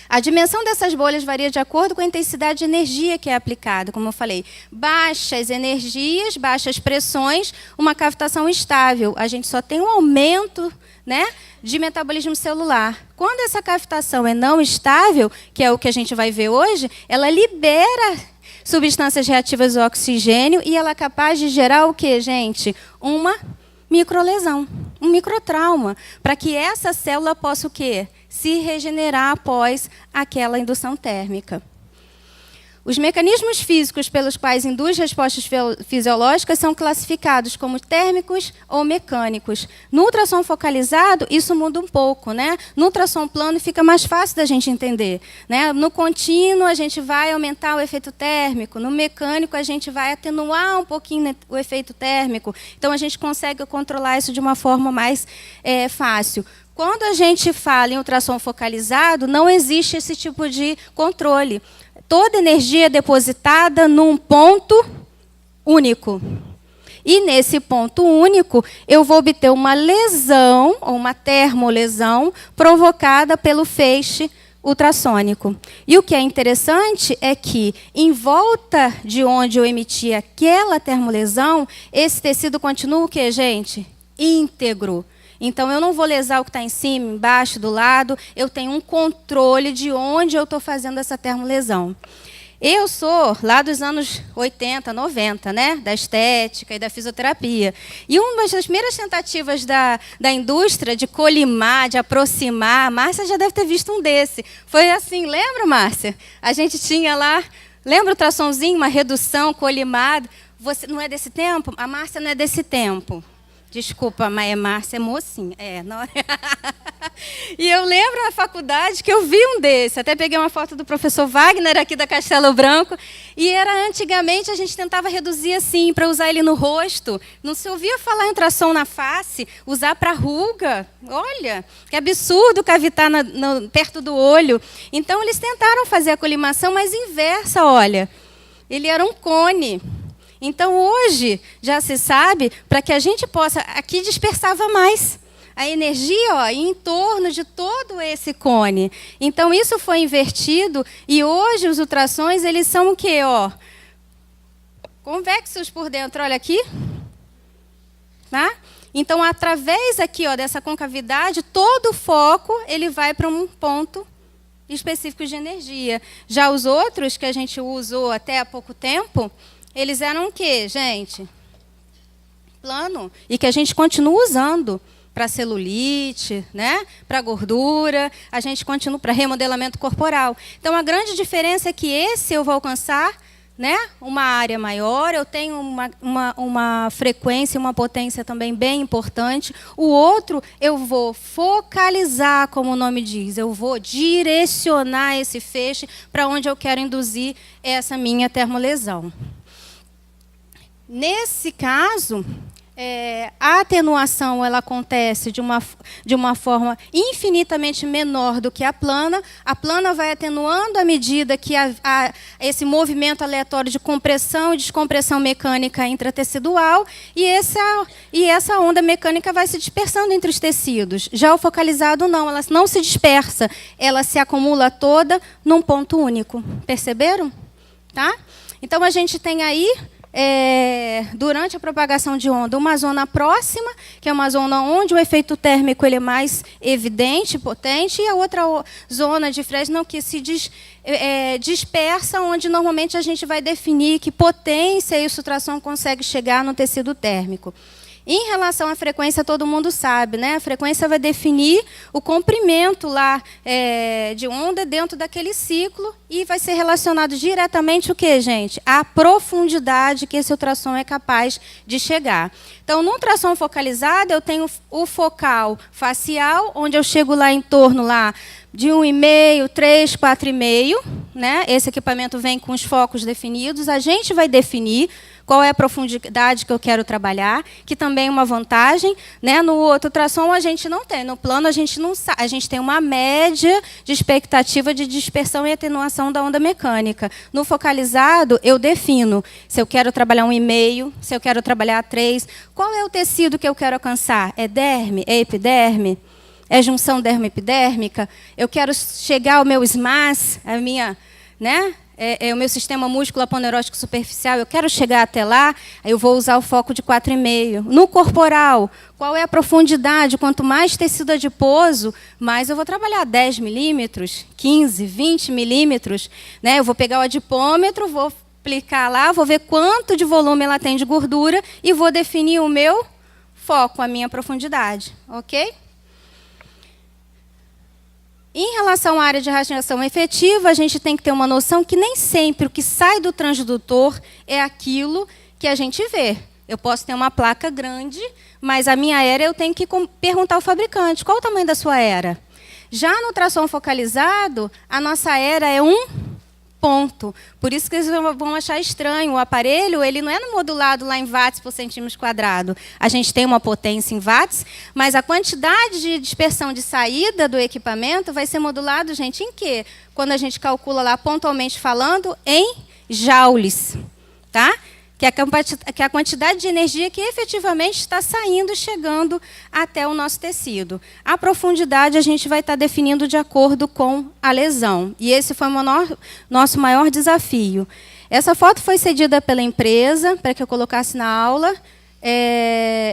A dimensão dessas bolhas varia de acordo com a intensidade de energia que é aplicada, como eu falei. Baixas energias, baixas pressões, uma cavitação estável. A gente só tem um aumento, né, de metabolismo celular. Quando essa cavitação é não estável, que é o que a gente vai ver hoje, ela libera substâncias reativas ao oxigênio e ela é capaz de gerar o quê, gente? Uma microlesão, um microtrauma, para que essa célula possa o quê? Se regenerar após aquela indução térmica. Os mecanismos físicos pelos quais induz respostas fisiológicas são classificados como térmicos ou mecânicos. No ultrassom focalizado, isso muda um pouco, né? No ultrassom plano fica mais fácil da gente entender, né? No contínuo, a gente vai aumentar o efeito térmico. No mecânico, a gente vai atenuar um pouquinho o efeito térmico. Então, a gente consegue controlar isso de uma forma mais fácil. Quando a gente fala em ultrassom focalizado, não existe esse tipo de controle. Toda energia é depositada num ponto único. E nesse ponto único, eu vou obter uma lesão, ou uma termolesão, provocada pelo feixe ultrassônico. E o que é interessante é que, em volta de onde eu emiti aquela termolesão, esse tecido continua o quê, gente? Íntegro. Então, eu não vou lesar o que está em cima, embaixo, do lado. Eu tenho um controle de onde eu estou fazendo essa termolesão. Eu sou lá dos anos 80, 90, né? Da estética e da fisioterapia. E uma das primeiras tentativas da indústria de colimar, de aproximar, a Márcia já deve ter visto um desse. Foi assim, lembra, Márcia? A gente tinha lá, lembra o ultrassomzinho, uma redução, colimado. Você não é desse tempo? A Márcia não é desse tempo. Desculpa, mas Márcia é mocinha. Não... E eu lembro na faculdade que eu vi um desse. Até peguei uma foto do professor Wagner aqui da Castelo Branco. E era antigamente a gente tentava reduzir assim, para usar ele no rosto. Não se ouvia falar em ultrassom na face, usar para ruga. Olha, que absurdo cavitar perto do olho. Então eles tentaram fazer a colimação, mas inversa, olha. Ele era um cone. Então, hoje, já se sabe, para que a gente possa... Aqui dispersava mais a energia em torno de todo esse cone. Então, isso foi invertido e hoje os ultrassons, eles são o quê? Convexos por dentro, olha aqui. Tá? Então, através aqui dessa concavidade, todo o foco ele vai para um ponto específico de energia. Já os outros, que a gente usou até há pouco tempo... Eles eram o quê, gente? Plano. E que a gente continua usando para celulite, né? Para gordura, a gente continua para remodelamento corporal. Então, a grande diferença é que esse eu vou alcançar, né, uma área maior, eu tenho uma frequência, uma potência também bem importante. O outro, eu vou focalizar, como o nome diz, eu vou direcionar esse feixe para onde eu quero induzir essa minha termolesão. Nesse caso, a atenuação ela acontece de uma forma infinitamente menor do que a plana. A plana vai atenuando à medida que esse movimento aleatório de compressão e descompressão mecânica intratecidual, e essa onda mecânica vai se dispersando entre os tecidos. Já o focalizado não, ela não se dispersa, ela se acumula toda num ponto único. Perceberam? Tá? Então, a gente tem aí, durante a propagação de onda, uma zona próxima, que é uma zona onde o efeito térmico ele é mais evidente, potente, e a outra zona de Fresnel que se dispersa, onde normalmente a gente vai definir que potência e sutração consegue chegar no tecido térmico. Em relação à frequência, todo mundo sabe, né? A frequência vai definir o comprimento lá de onda dentro daquele ciclo e vai ser relacionado diretamente o quê, gente? A profundidade que esse ultrassom é capaz de chegar. Então, no ultrassom focalizado, eu tenho o focal facial, onde eu chego lá em torno lá de 1,5, 3, 4,5, né? Esse equipamento vem com os focos definidos. A gente vai definir qual é a profundidade que eu quero trabalhar, que também é uma vantagem, né? No outro ultrassom a gente não tem, no plano a gente não sabe, a gente tem uma média de expectativa de dispersão e atenuação da onda mecânica. No focalizado eu defino se eu quero trabalhar 1,5, se eu quero trabalhar 3, qual é o tecido que eu quero alcançar? É derme? É epiderme? É junção dermoepidérmica? Eu quero chegar ao meu SMAS, a minha, né? O meu sistema músculo-aponeurótico superficial, eu quero chegar até lá, aí eu vou usar o foco de 4,5. No corporal, qual é a profundidade? Quanto mais tecido adiposo, mais eu vou trabalhar 10 milímetros, 15, 20 milímetros. Né? Eu vou pegar o adipômetro, vou aplicar lá, vou ver quanto de volume ela tem de gordura e vou definir o meu foco, a minha profundidade. Ok? Em relação à área de radiação efetiva, a gente tem que ter uma noção que nem sempre o que sai do transdutor é aquilo que a gente vê. Eu posso ter uma placa grande, mas a minha era eu tenho que perguntar ao fabricante, qual o tamanho da sua era? Já no ultrassom focalizado, a nossa era é um ponto. Por isso que eles vão achar estranho. O aparelho ele não é modulado lá em watts por centímetro quadrado. A gente tem uma potência em watts, mas a quantidade de dispersão de saída do equipamento vai ser modulado, gente, em quê? Quando a gente calcula lá, pontualmente falando, em joules. Tá? Que é a quantidade de energia que efetivamente está saindo e chegando até o nosso tecido. A profundidade a gente vai estar definindo de acordo com a lesão. E esse foi o nosso maior desafio. Essa foto foi cedida pela empresa para que eu colocasse na aula.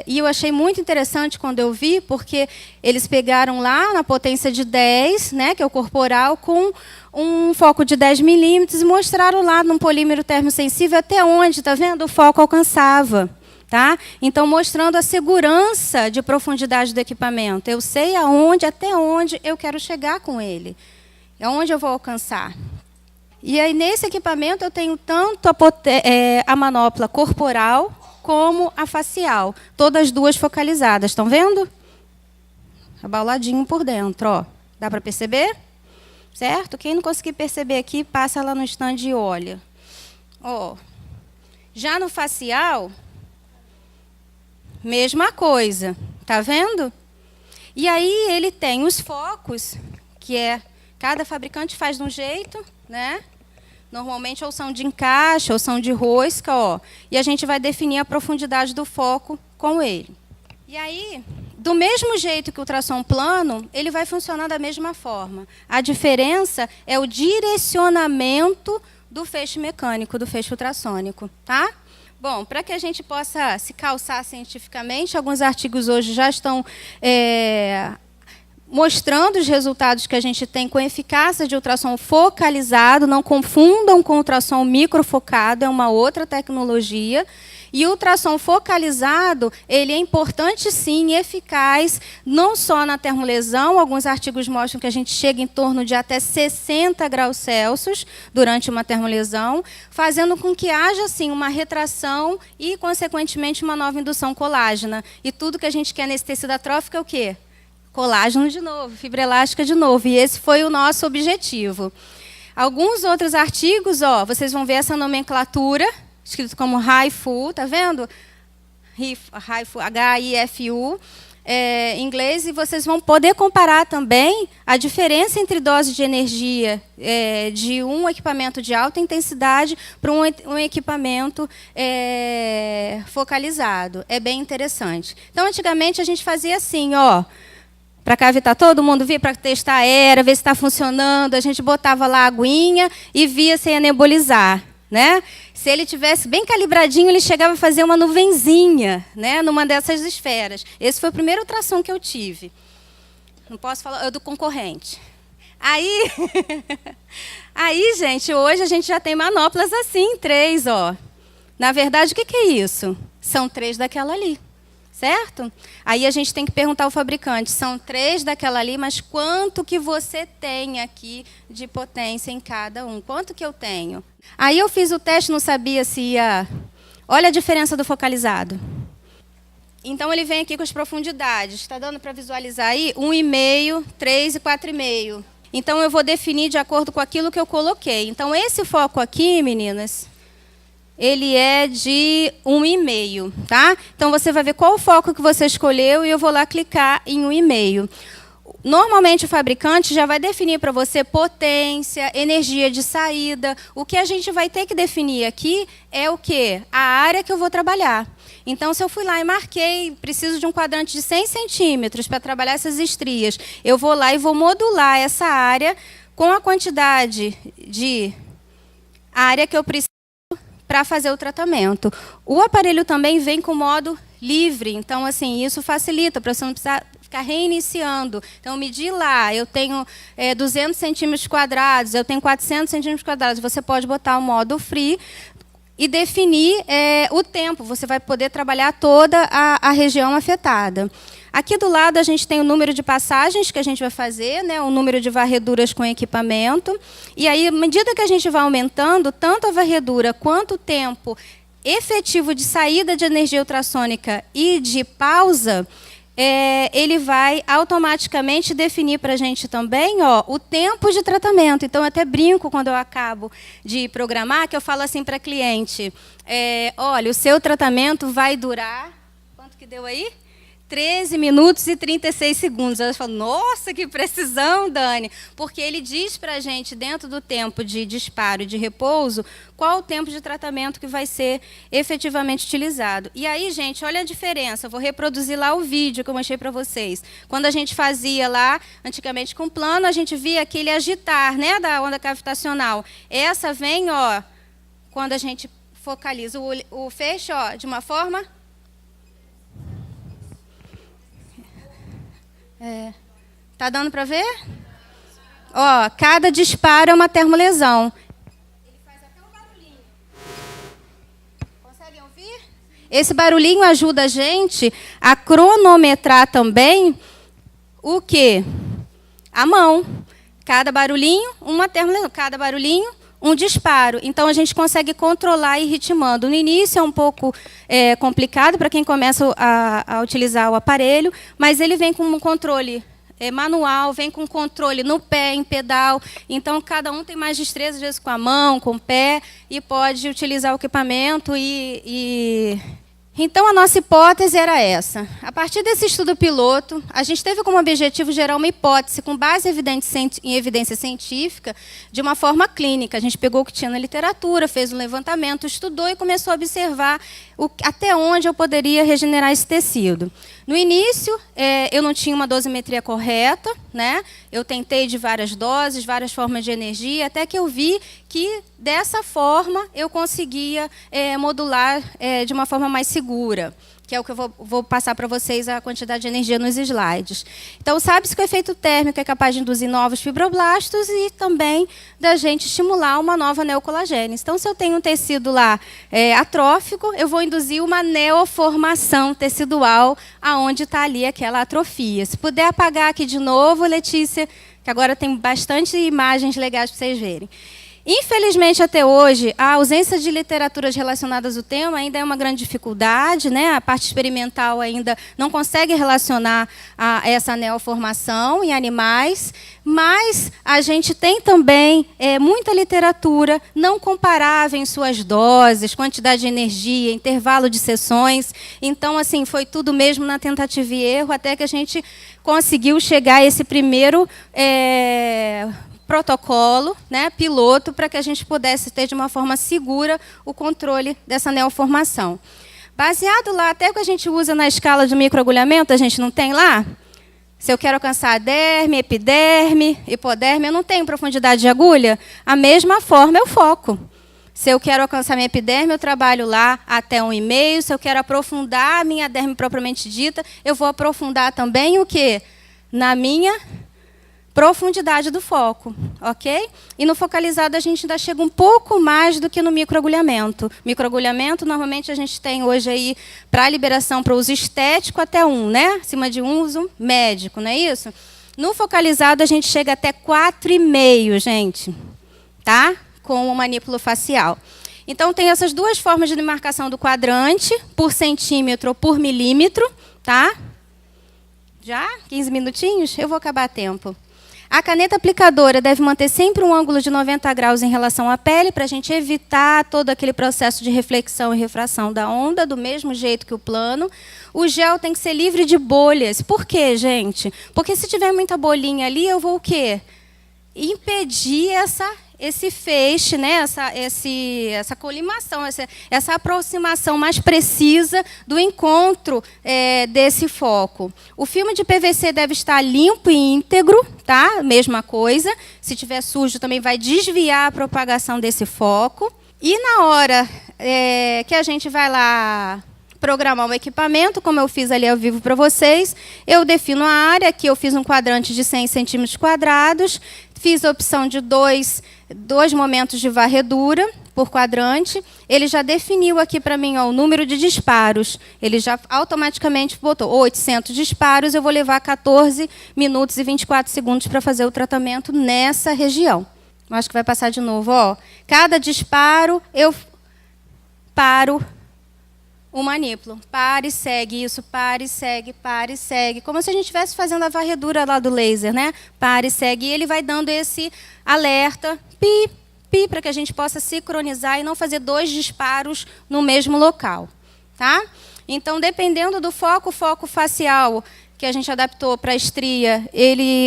E eu achei muito interessante quando eu vi, porque eles pegaram lá na potência de 10, né, que é o corporal, com um foco de 10 milímetros e mostraram lá num polímero termosensível até onde, está vendo? O foco alcançava. Tá? Então, mostrando a segurança de profundidade do equipamento. Eu sei até onde eu quero chegar com ele. Aonde eu vou alcançar. E aí, nesse equipamento, eu tenho tanto a manopla corporal como a facial. Todas duas focalizadas. Estão vendo? Abauladinho por dentro. Ó. Dá para perceber? Certo? Quem não conseguir perceber aqui, passa lá no stand e olha. Ó. Já no facial, mesma coisa. Tá vendo? E aí ele tem os focos, que cada fabricante faz de um jeito, né? Normalmente ou são de encaixe, ou são de rosca, ó. E a gente vai definir a profundidade do foco com ele. E aí, do mesmo jeito que o ultrassom plano, ele vai funcionar da mesma forma. A diferença é o direcionamento do feixe mecânico, do feixe ultrassônico, tá? Bom, para que a gente possa se calçar cientificamente, alguns artigos hoje já estão mostrando os resultados que a gente tem com eficácia de ultrassom focalizado. Não confundam com ultrassom microfocado, é uma outra tecnologia. E o ultrassom focalizado, ele é importante sim e eficaz, não só na termolesão. Alguns artigos mostram que a gente chega em torno de até 60 graus Celsius durante uma termolesão, fazendo com que haja sim uma retração e, consequentemente, uma nova indução colágena. E tudo que a gente quer nesse tecido atrófico é o quê? Colágeno de novo, fibra elástica de novo. E esse foi o nosso objetivo. Alguns outros artigos, ó, vocês vão ver essa nomenclatura, escrito como high full, tá vendo? HIFU, em inglês, e vocês vão poder comparar também a diferença entre dose de energia de um equipamento de alta intensidade para um equipamento focalizado. É bem interessante. Então, antigamente, a gente fazia assim, ó, para cavitar, todo mundo via para testar a era, ver se está funcionando, a gente botava lá a aguinha e via se ia nebulizar. Né? Se ele tivesse bem calibradinho, ele chegava a fazer uma nuvenzinha, né, numa dessas esferas. Esse foi o primeiro ultrassom que eu tive. Não posso falar, é do concorrente. Aí, gente, hoje a gente já tem manoplas assim, 3, ó. Na verdade, o que é isso? São 3 daquela ali, certo? Aí a gente tem que perguntar ao fabricante, são 3 daquela ali, mas quanto que você tem aqui de potência em cada um? Quanto que eu tenho? Aí eu fiz o teste, não sabia se ia... Olha a diferença do focalizado. Então, ele vem aqui com as profundidades. Está dando para visualizar aí? 1,5, 3 e 4,5. Então, eu vou definir de acordo com aquilo que eu coloquei. Então, esse foco aqui, meninas, ele é de 1,5, tá? Então, você vai ver qual o foco que você escolheu e eu vou lá clicar em 1,5. Normalmente, o fabricante já vai definir para você potência, energia de saída. O que a gente vai ter que definir aqui é o quê? A área que eu vou trabalhar. Então, se eu fui lá e marquei, preciso de um quadrante de 100 centímetros para trabalhar essas estrias, eu vou lá e vou modular essa área com a quantidade de área que eu preciso para fazer o tratamento. O aparelho também vem com modo livre, então, assim, isso facilita para você não precisar ficar reiniciando. Então, medir lá, eu tenho 200 centímetros quadrados, eu tenho 400 centímetros quadrados, você pode botar o modo free e definir o tempo, você vai poder trabalhar toda a região afetada. Aqui do lado a gente tem o número de passagens que a gente vai fazer, né, o número de varreduras com equipamento, e aí, à medida que a gente vai aumentando, tanto a varredura quanto o tempo efetivo de saída de energia ultrassônica e de pausa, ele vai automaticamente definir para a gente também, ó, o tempo de tratamento. Então, eu até brinco quando eu acabo de programar, que eu falo assim para a cliente, olha, o seu tratamento vai durar... Quanto que deu aí? 13 minutos e 36 segundos. Elas falam, nossa, que precisão, Dani. Porque ele diz para a gente, dentro do tempo de disparo e de repouso, qual o tempo de tratamento que vai ser efetivamente utilizado. E aí, gente, olha a diferença. Eu vou reproduzir lá o vídeo que eu mostrei para vocês. Quando a gente fazia lá, antigamente com plano, a gente via aquele agitar, né, da onda cavitacional. Essa vem, ó, quando a gente focaliza o feixe, ó, de uma forma... Tá dando para ver? Ó, cada disparo é uma termolesão. Ele faz até um barulhinho. Conseguem ouvir? Esse barulhinho ajuda a gente a cronometrar também o quê? A mão. Cada barulhinho, uma termolesão. Cada barulhinho, um disparo. Então, a gente consegue controlar e ir ritmando. No início é um pouco complicado para quem começa a utilizar o aparelho, mas ele vem com um controle manual, vem com controle no pé, em pedal. Então, cada um tem mais destreza, às vezes com a mão, com o pé, e pode utilizar o equipamento Então, a nossa hipótese era essa. A partir desse estudo piloto, a gente teve como objetivo gerar uma hipótese com base em evidência científica de uma forma clínica. A gente pegou o que tinha na literatura, fez um levantamento, estudou e começou a observar até onde eu poderia regenerar esse tecido. No início, eu não tinha uma dosimetria correta, né? Eu tentei de várias doses, várias formas de energia, até que eu vi que, dessa forma, eu conseguia modular de uma forma mais segura, que é o que eu vou passar para vocês a quantidade de energia nos slides. Então, sabe-se que o efeito térmico é capaz de induzir novos fibroblastos e também da gente estimular uma nova neocolagênese. Então, se eu tenho um tecido lá atrófico, eu vou induzir uma neoformação tecidual aonde está ali aquela atrofia. Se puder apagar aqui de novo, Letícia, que agora tem bastante imagens legais para vocês verem. Infelizmente, até hoje, a ausência de literaturas relacionadas ao tema ainda é uma grande dificuldade, né? A parte experimental ainda não consegue relacionar essa neoformação em animais, mas a gente tem também muita literatura não comparável em suas doses, quantidade de energia, intervalo de sessões. Então, assim, foi tudo mesmo na tentativa e erro, até que a gente conseguiu chegar a esse primeiro protocolo, né, piloto, para que a gente pudesse ter de uma forma segura o controle dessa neoformação. Baseado lá, até o que a gente usa na escala de microagulhamento, a gente não tem lá? Se eu quero alcançar a derme, epiderme, hipoderme, eu não tenho profundidade de agulha? A mesma forma eu foco. Se eu quero alcançar minha epiderme, eu trabalho lá até 1,5. Se eu quero aprofundar a minha derme propriamente dita, eu vou aprofundar também o quê? Na minha profundidade do foco, ok? E no focalizado a gente ainda chega um pouco mais do que no microagulhamento. Microagulhamento, normalmente a gente tem hoje aí para liberação para uso estético até 1, né? Acima de 1, uso médico, não é isso? No focalizado a gente chega até 4,5, gente, tá? Com o manípulo facial. Então tem essas duas formas de demarcação do quadrante, por centímetro ou por milímetro, tá? Já? 15 minutinhos? Eu vou acabar a tempo. A caneta aplicadora deve manter sempre um ângulo de 90 graus em relação à pele, para a gente evitar todo aquele processo de reflexão e refração da onda, do mesmo jeito que o plano. O gel tem que ser livre de bolhas. Por quê, gente? Porque se tiver muita bolinha ali, eu vou o quê? Impedir esse feixe, né? essa colimação, essa aproximação mais precisa do encontro desse foco. O filme de PVC deve estar limpo e íntegro, tá? Mesma coisa. Se tiver sujo, também vai desviar a propagação desse foco. E na hora que a gente vai lá programar um equipamento, como eu fiz ali ao vivo para vocês, eu defino a área. Aqui eu fiz um quadrante de 100 centímetros quadrados, fiz a opção de dois momentos de varredura por quadrante. Ele já definiu aqui para mim o número de disparos. Ele já automaticamente botou 800 disparos. Eu vou levar 14 minutos e 24 segundos para fazer o tratamento nessa região. Acho que vai passar de novo. Ó. Cada disparo, eu paro o manípulo. Para e segue isso, para e segue, para e segue. Como se a gente estivesse fazendo a varredura lá do laser, né? Para e segue. E ele vai dando esse alerta, pi, pi, para que a gente possa sincronizar e não fazer 2 disparos no mesmo local. Tá? Então, dependendo do foco, o foco facial que a gente adaptou para a estria,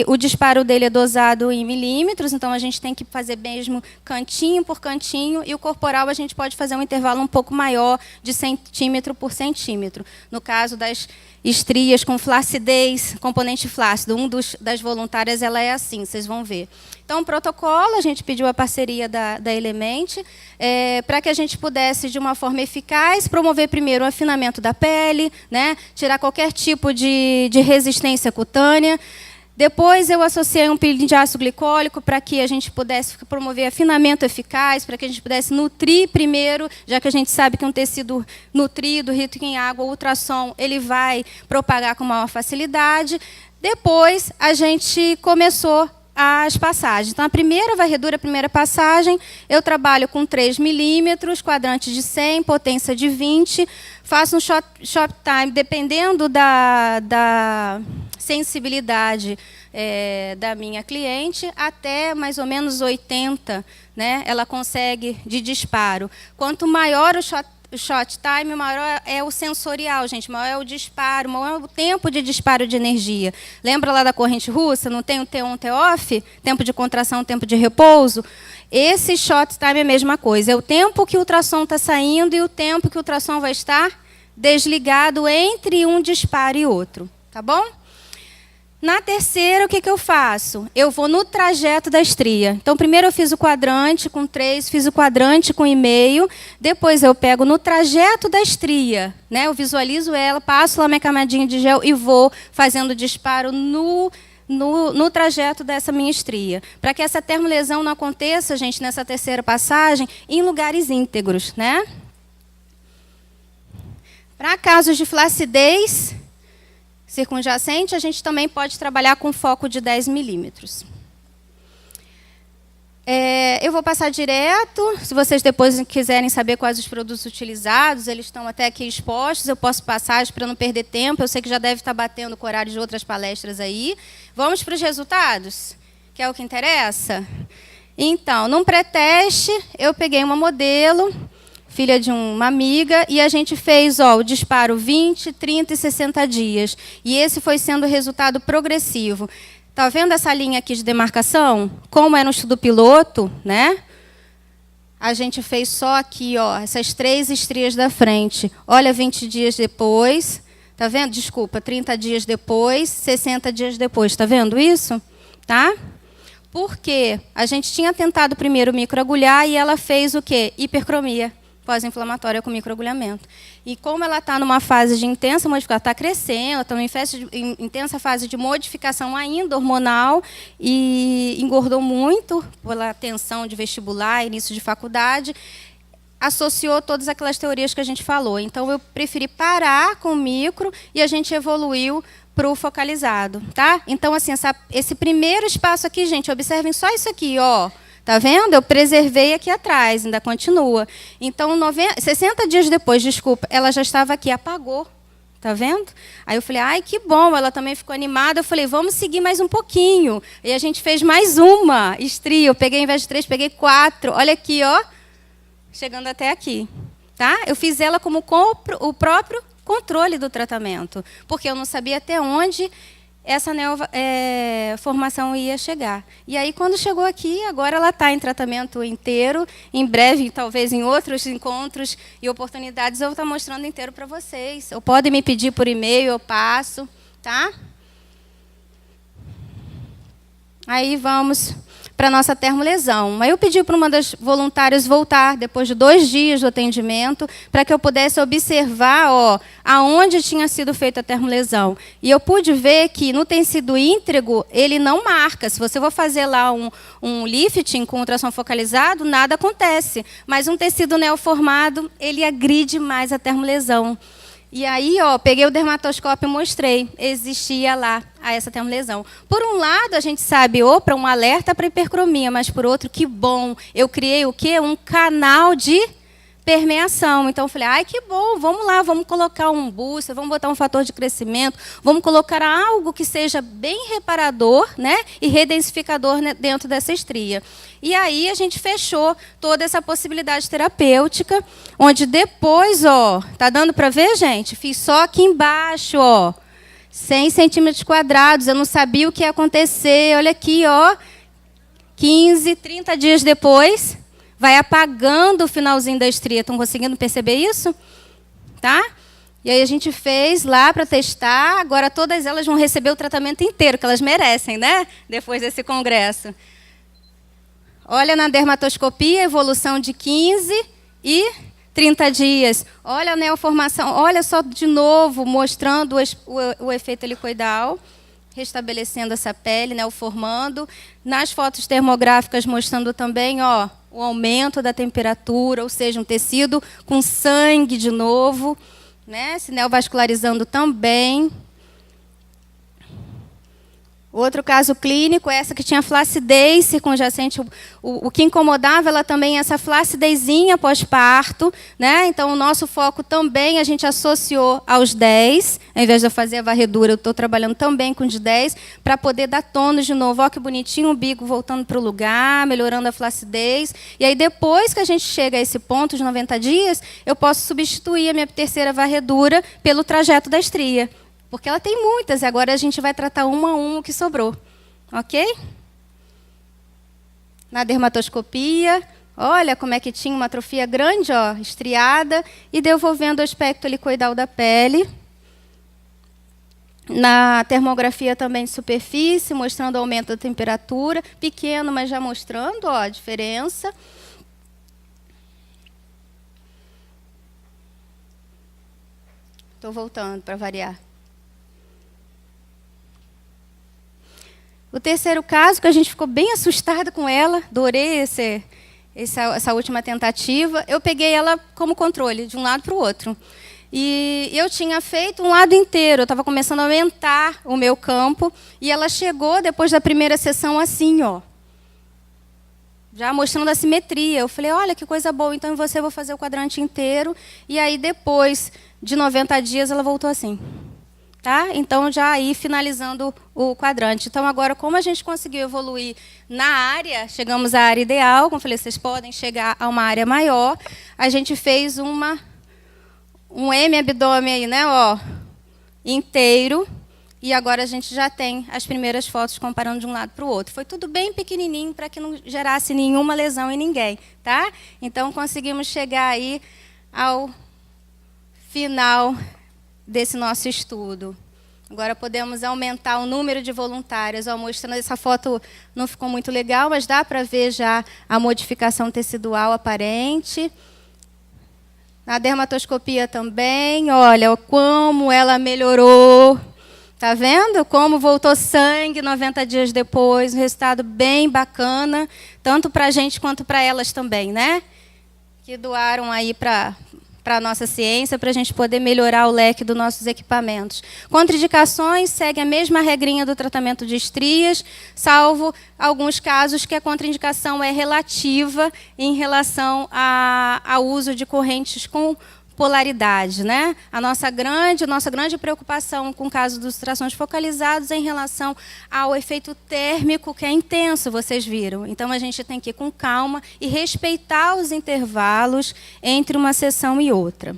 o disparo dele é dosado em milímetros, então a gente tem que fazer mesmo cantinho por cantinho, e o corporal a gente pode fazer um intervalo um pouco maior, de centímetro por centímetro. No caso das estrias com flacidez, componente flácido, das voluntárias, ela é assim, vocês vão ver. Então, o protocolo, a gente pediu a parceria da Element, para que a gente pudesse, de uma forma eficaz, promover primeiro o afinamento da pele, né, tirar qualquer tipo de resistência cutânea. Depois, eu associei um peeling de ácido glicólico para que a gente pudesse promover afinamento eficaz, para que a gente pudesse nutrir primeiro, já que a gente sabe que um tecido nutrido, rico em água, o ultrassom, ele vai propagar com maior facilidade. Depois, a gente começou as passagens. Então, a primeira varredura, a primeira passagem, eu trabalho com 3 milímetros, quadrante de 100, potência de 20, faço um shot time, dependendo da sensibilidade da minha cliente, até mais ou menos 80, né, ela consegue de disparo. Quanto maior o shot time, maior é o sensorial, gente, maior é o disparo, maior é o tempo de disparo de energia. Lembra lá da corrente russa? Não tem o T1, T-off? Tempo de contração, tempo de repouso? Esse shot time é a mesma coisa. É o tempo que o ultrassom está saindo e o tempo que o ultrassom vai estar desligado entre um disparo e outro. Tá bom? Na terceira, o que eu faço? Eu vou no trajeto da estria. Então, primeiro eu fiz o quadrante com 3, fiz o quadrante com 1,5. Depois eu pego no trajeto da estria, né? Eu visualizo ela, passo lá minha camadinha de gel e vou fazendo disparo no trajeto dessa minha estria. Para que essa termolesão não aconteça, gente, nessa terceira passagem, em lugares íntegros, né? Para casos de flacidez circunjacente, a gente também pode trabalhar com foco de 10 milímetros. Eu vou passar direto. Se vocês depois quiserem saber quais os produtos utilizados, eles estão até aqui expostos. Eu posso passar para não perder tempo. Eu sei que já deve estar batendo com o horário de outras palestras aí. Vamos para os resultados, que é o que interessa? Então, num pré-teste, eu peguei uma modelo, filha de uma amiga, e a gente fez o disparo 20, 30 e 60 dias. E esse foi sendo o resultado progressivo. Está vendo essa linha aqui de demarcação? Como é no estudo piloto, né? A gente fez só aqui, essas 3 estrias da frente. Olha, 20 dias depois. Está vendo? Desculpa, 30 dias depois, 60 dias depois. Está vendo isso? Tá? Porque a gente tinha tentado primeiro microagulhar e ela fez o quê? Hipercromia pós-inflamatória com microagulhamento. E como ela está numa fase de intensa modificação, está crescendo, está numa intensa fase de modificação ainda hormonal e engordou muito pela tensão de vestibular, início de faculdade, associou todas aquelas teorias que a gente falou. Então, eu preferi parar com o micro e a gente evoluiu para o focalizado. Tá? Então, assim, esse primeiro espaço aqui, gente, observem só isso aqui, ó. Tá vendo? Eu preservei aqui atrás, ainda continua. Então, 60 dias depois, desculpa, ela já estava aqui, apagou. Tá vendo? Aí eu falei, ai, que bom, ela também ficou animada. Eu falei, vamos seguir mais um pouquinho. E a gente fez mais uma estria. Eu peguei, ao invés de 3, peguei 4. Olha aqui, ó. Chegando até aqui. Tá? Eu fiz ela como o próprio controle do tratamento. Porque eu não sabia até onde essa neoformação ia chegar. E aí, quando chegou aqui, agora ela está em tratamento inteiro. Em breve, talvez em outros encontros e oportunidades, eu vou estar mostrando inteiro para vocês. Ou podem me pedir por e-mail, eu passo. Tá? Aí, vamos para a nossa termolesão. Aí eu pedi para uma das voluntárias voltar, depois de 2 dias do atendimento, para que eu pudesse observar aonde tinha sido feita a termolesão. E eu pude ver que no tecido íntegro, ele não marca. Se você for fazer lá um lifting com ultrassom focalizado, nada acontece. Mas um tecido neoformado, ele agride mais a termolesão. E aí, peguei o dermatoscópio e mostrei. Existia lá essa termolesão. Por um lado, a gente sabe, para um alerta para hipercromia, mas por outro, que bom. Eu criei o quê? Um canal de permeação. Então, eu falei, ai, que bom, vamos lá, vamos colocar um booster, vamos botar um fator de crescimento, vamos colocar algo que seja bem reparador, né, e redensificador dentro dessa estria. E aí a gente fechou toda essa possibilidade terapêutica, onde depois, tá dando para ver, gente? Fiz só aqui embaixo, 100 centímetros quadrados, eu não sabia o que ia acontecer, olha aqui, 15, 30 dias depois, vai apagando o finalzinho da estria. Estão conseguindo perceber isso? Tá? E aí a gente fez lá para testar. Agora todas elas vão receber o tratamento inteiro, que elas merecem, né? Depois desse congresso. Olha na dermatoscopia, evolução de 15 e 30 dias. Olha a neoformação. Olha só de novo, mostrando o efeito helicoidal. Restabelecendo essa pele, neoformando. Nas fotos termográficas mostrando também, o aumento da temperatura, ou seja, um tecido com sangue de novo, né? Se neovascularizando também. Outro caso clínico, essa que tinha flacidez circunjacente, o que incomodava ela também, essa flacidezinha pós-parto, né? Então, o nosso foco também a gente associou aos 10, ao invés de eu fazer a varredura, eu estou trabalhando também com de 10, para poder dar tônus de novo. Olha que bonitinho, o umbigo voltando para o lugar, melhorando a flacidez. E aí, depois que a gente chega a esse ponto de 90 dias, eu posso substituir a minha terceira varredura pelo trajeto da estria. Porque ela tem muitas, e agora a gente vai tratar uma a uma o que sobrou. Ok? Na dermatoscopia, olha como é que tinha uma atrofia grande, estriada, e devolvendo o aspecto helicoidal da pele. Na termografia também de superfície, mostrando o aumento da temperatura, pequeno, mas já mostrando a diferença. Estou voltando para variar. O terceiro caso, que a gente ficou bem assustada com ela, adorei essa última tentativa, eu peguei ela como controle, de um lado para o outro. E eu tinha feito um lado inteiro, eu estava começando a aumentar o meu campo, e ela chegou, depois da primeira sessão, assim, já mostrando a simetria. Eu falei, olha que coisa boa, então em você eu vou fazer o quadrante inteiro. E aí depois de 90 dias ela voltou assim. Tá? Então, já aí finalizando o quadrante. Então, agora, como a gente conseguiu evoluir na área, chegamos à área ideal, como eu falei, vocês podem chegar a uma área maior, a gente fez um M-abdômen aí, né, ó, inteiro, e agora a gente já tem as primeiras fotos comparando de um lado para o outro. Foi tudo bem pequenininho para que não gerasse nenhuma lesão em ninguém, tá? Então, conseguimos chegar aí ao final desse nosso estudo. Agora podemos aumentar o número de voluntários. Ó, mostrando essa foto não ficou muito legal, mas dá para ver já a modificação tecidual aparente. Na dermatoscopia também, olha como ela melhorou. Tá vendo? Como voltou sangue 90 dias depois, um resultado bem bacana, tanto para a gente quanto para elas também, né? Que doaram aí para a nossa ciência, para a gente poder melhorar o leque dos nossos equipamentos. Contraindicações, segue a mesma regrinha do tratamento de estrias, salvo alguns casos que a contraindicação é relativa em relação ao uso de correntes com polaridade, né? A nossa grande preocupação com o caso dos ultrassons focalizados é em relação ao efeito térmico, que é intenso, vocês viram. Então, a gente tem que ir com calma e respeitar os intervalos entre uma sessão e outra.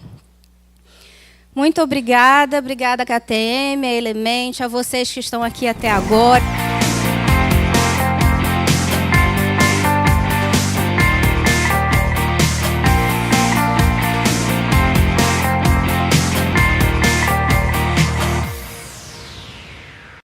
Muito obrigada, KTM, a Element, a vocês que estão aqui até agora.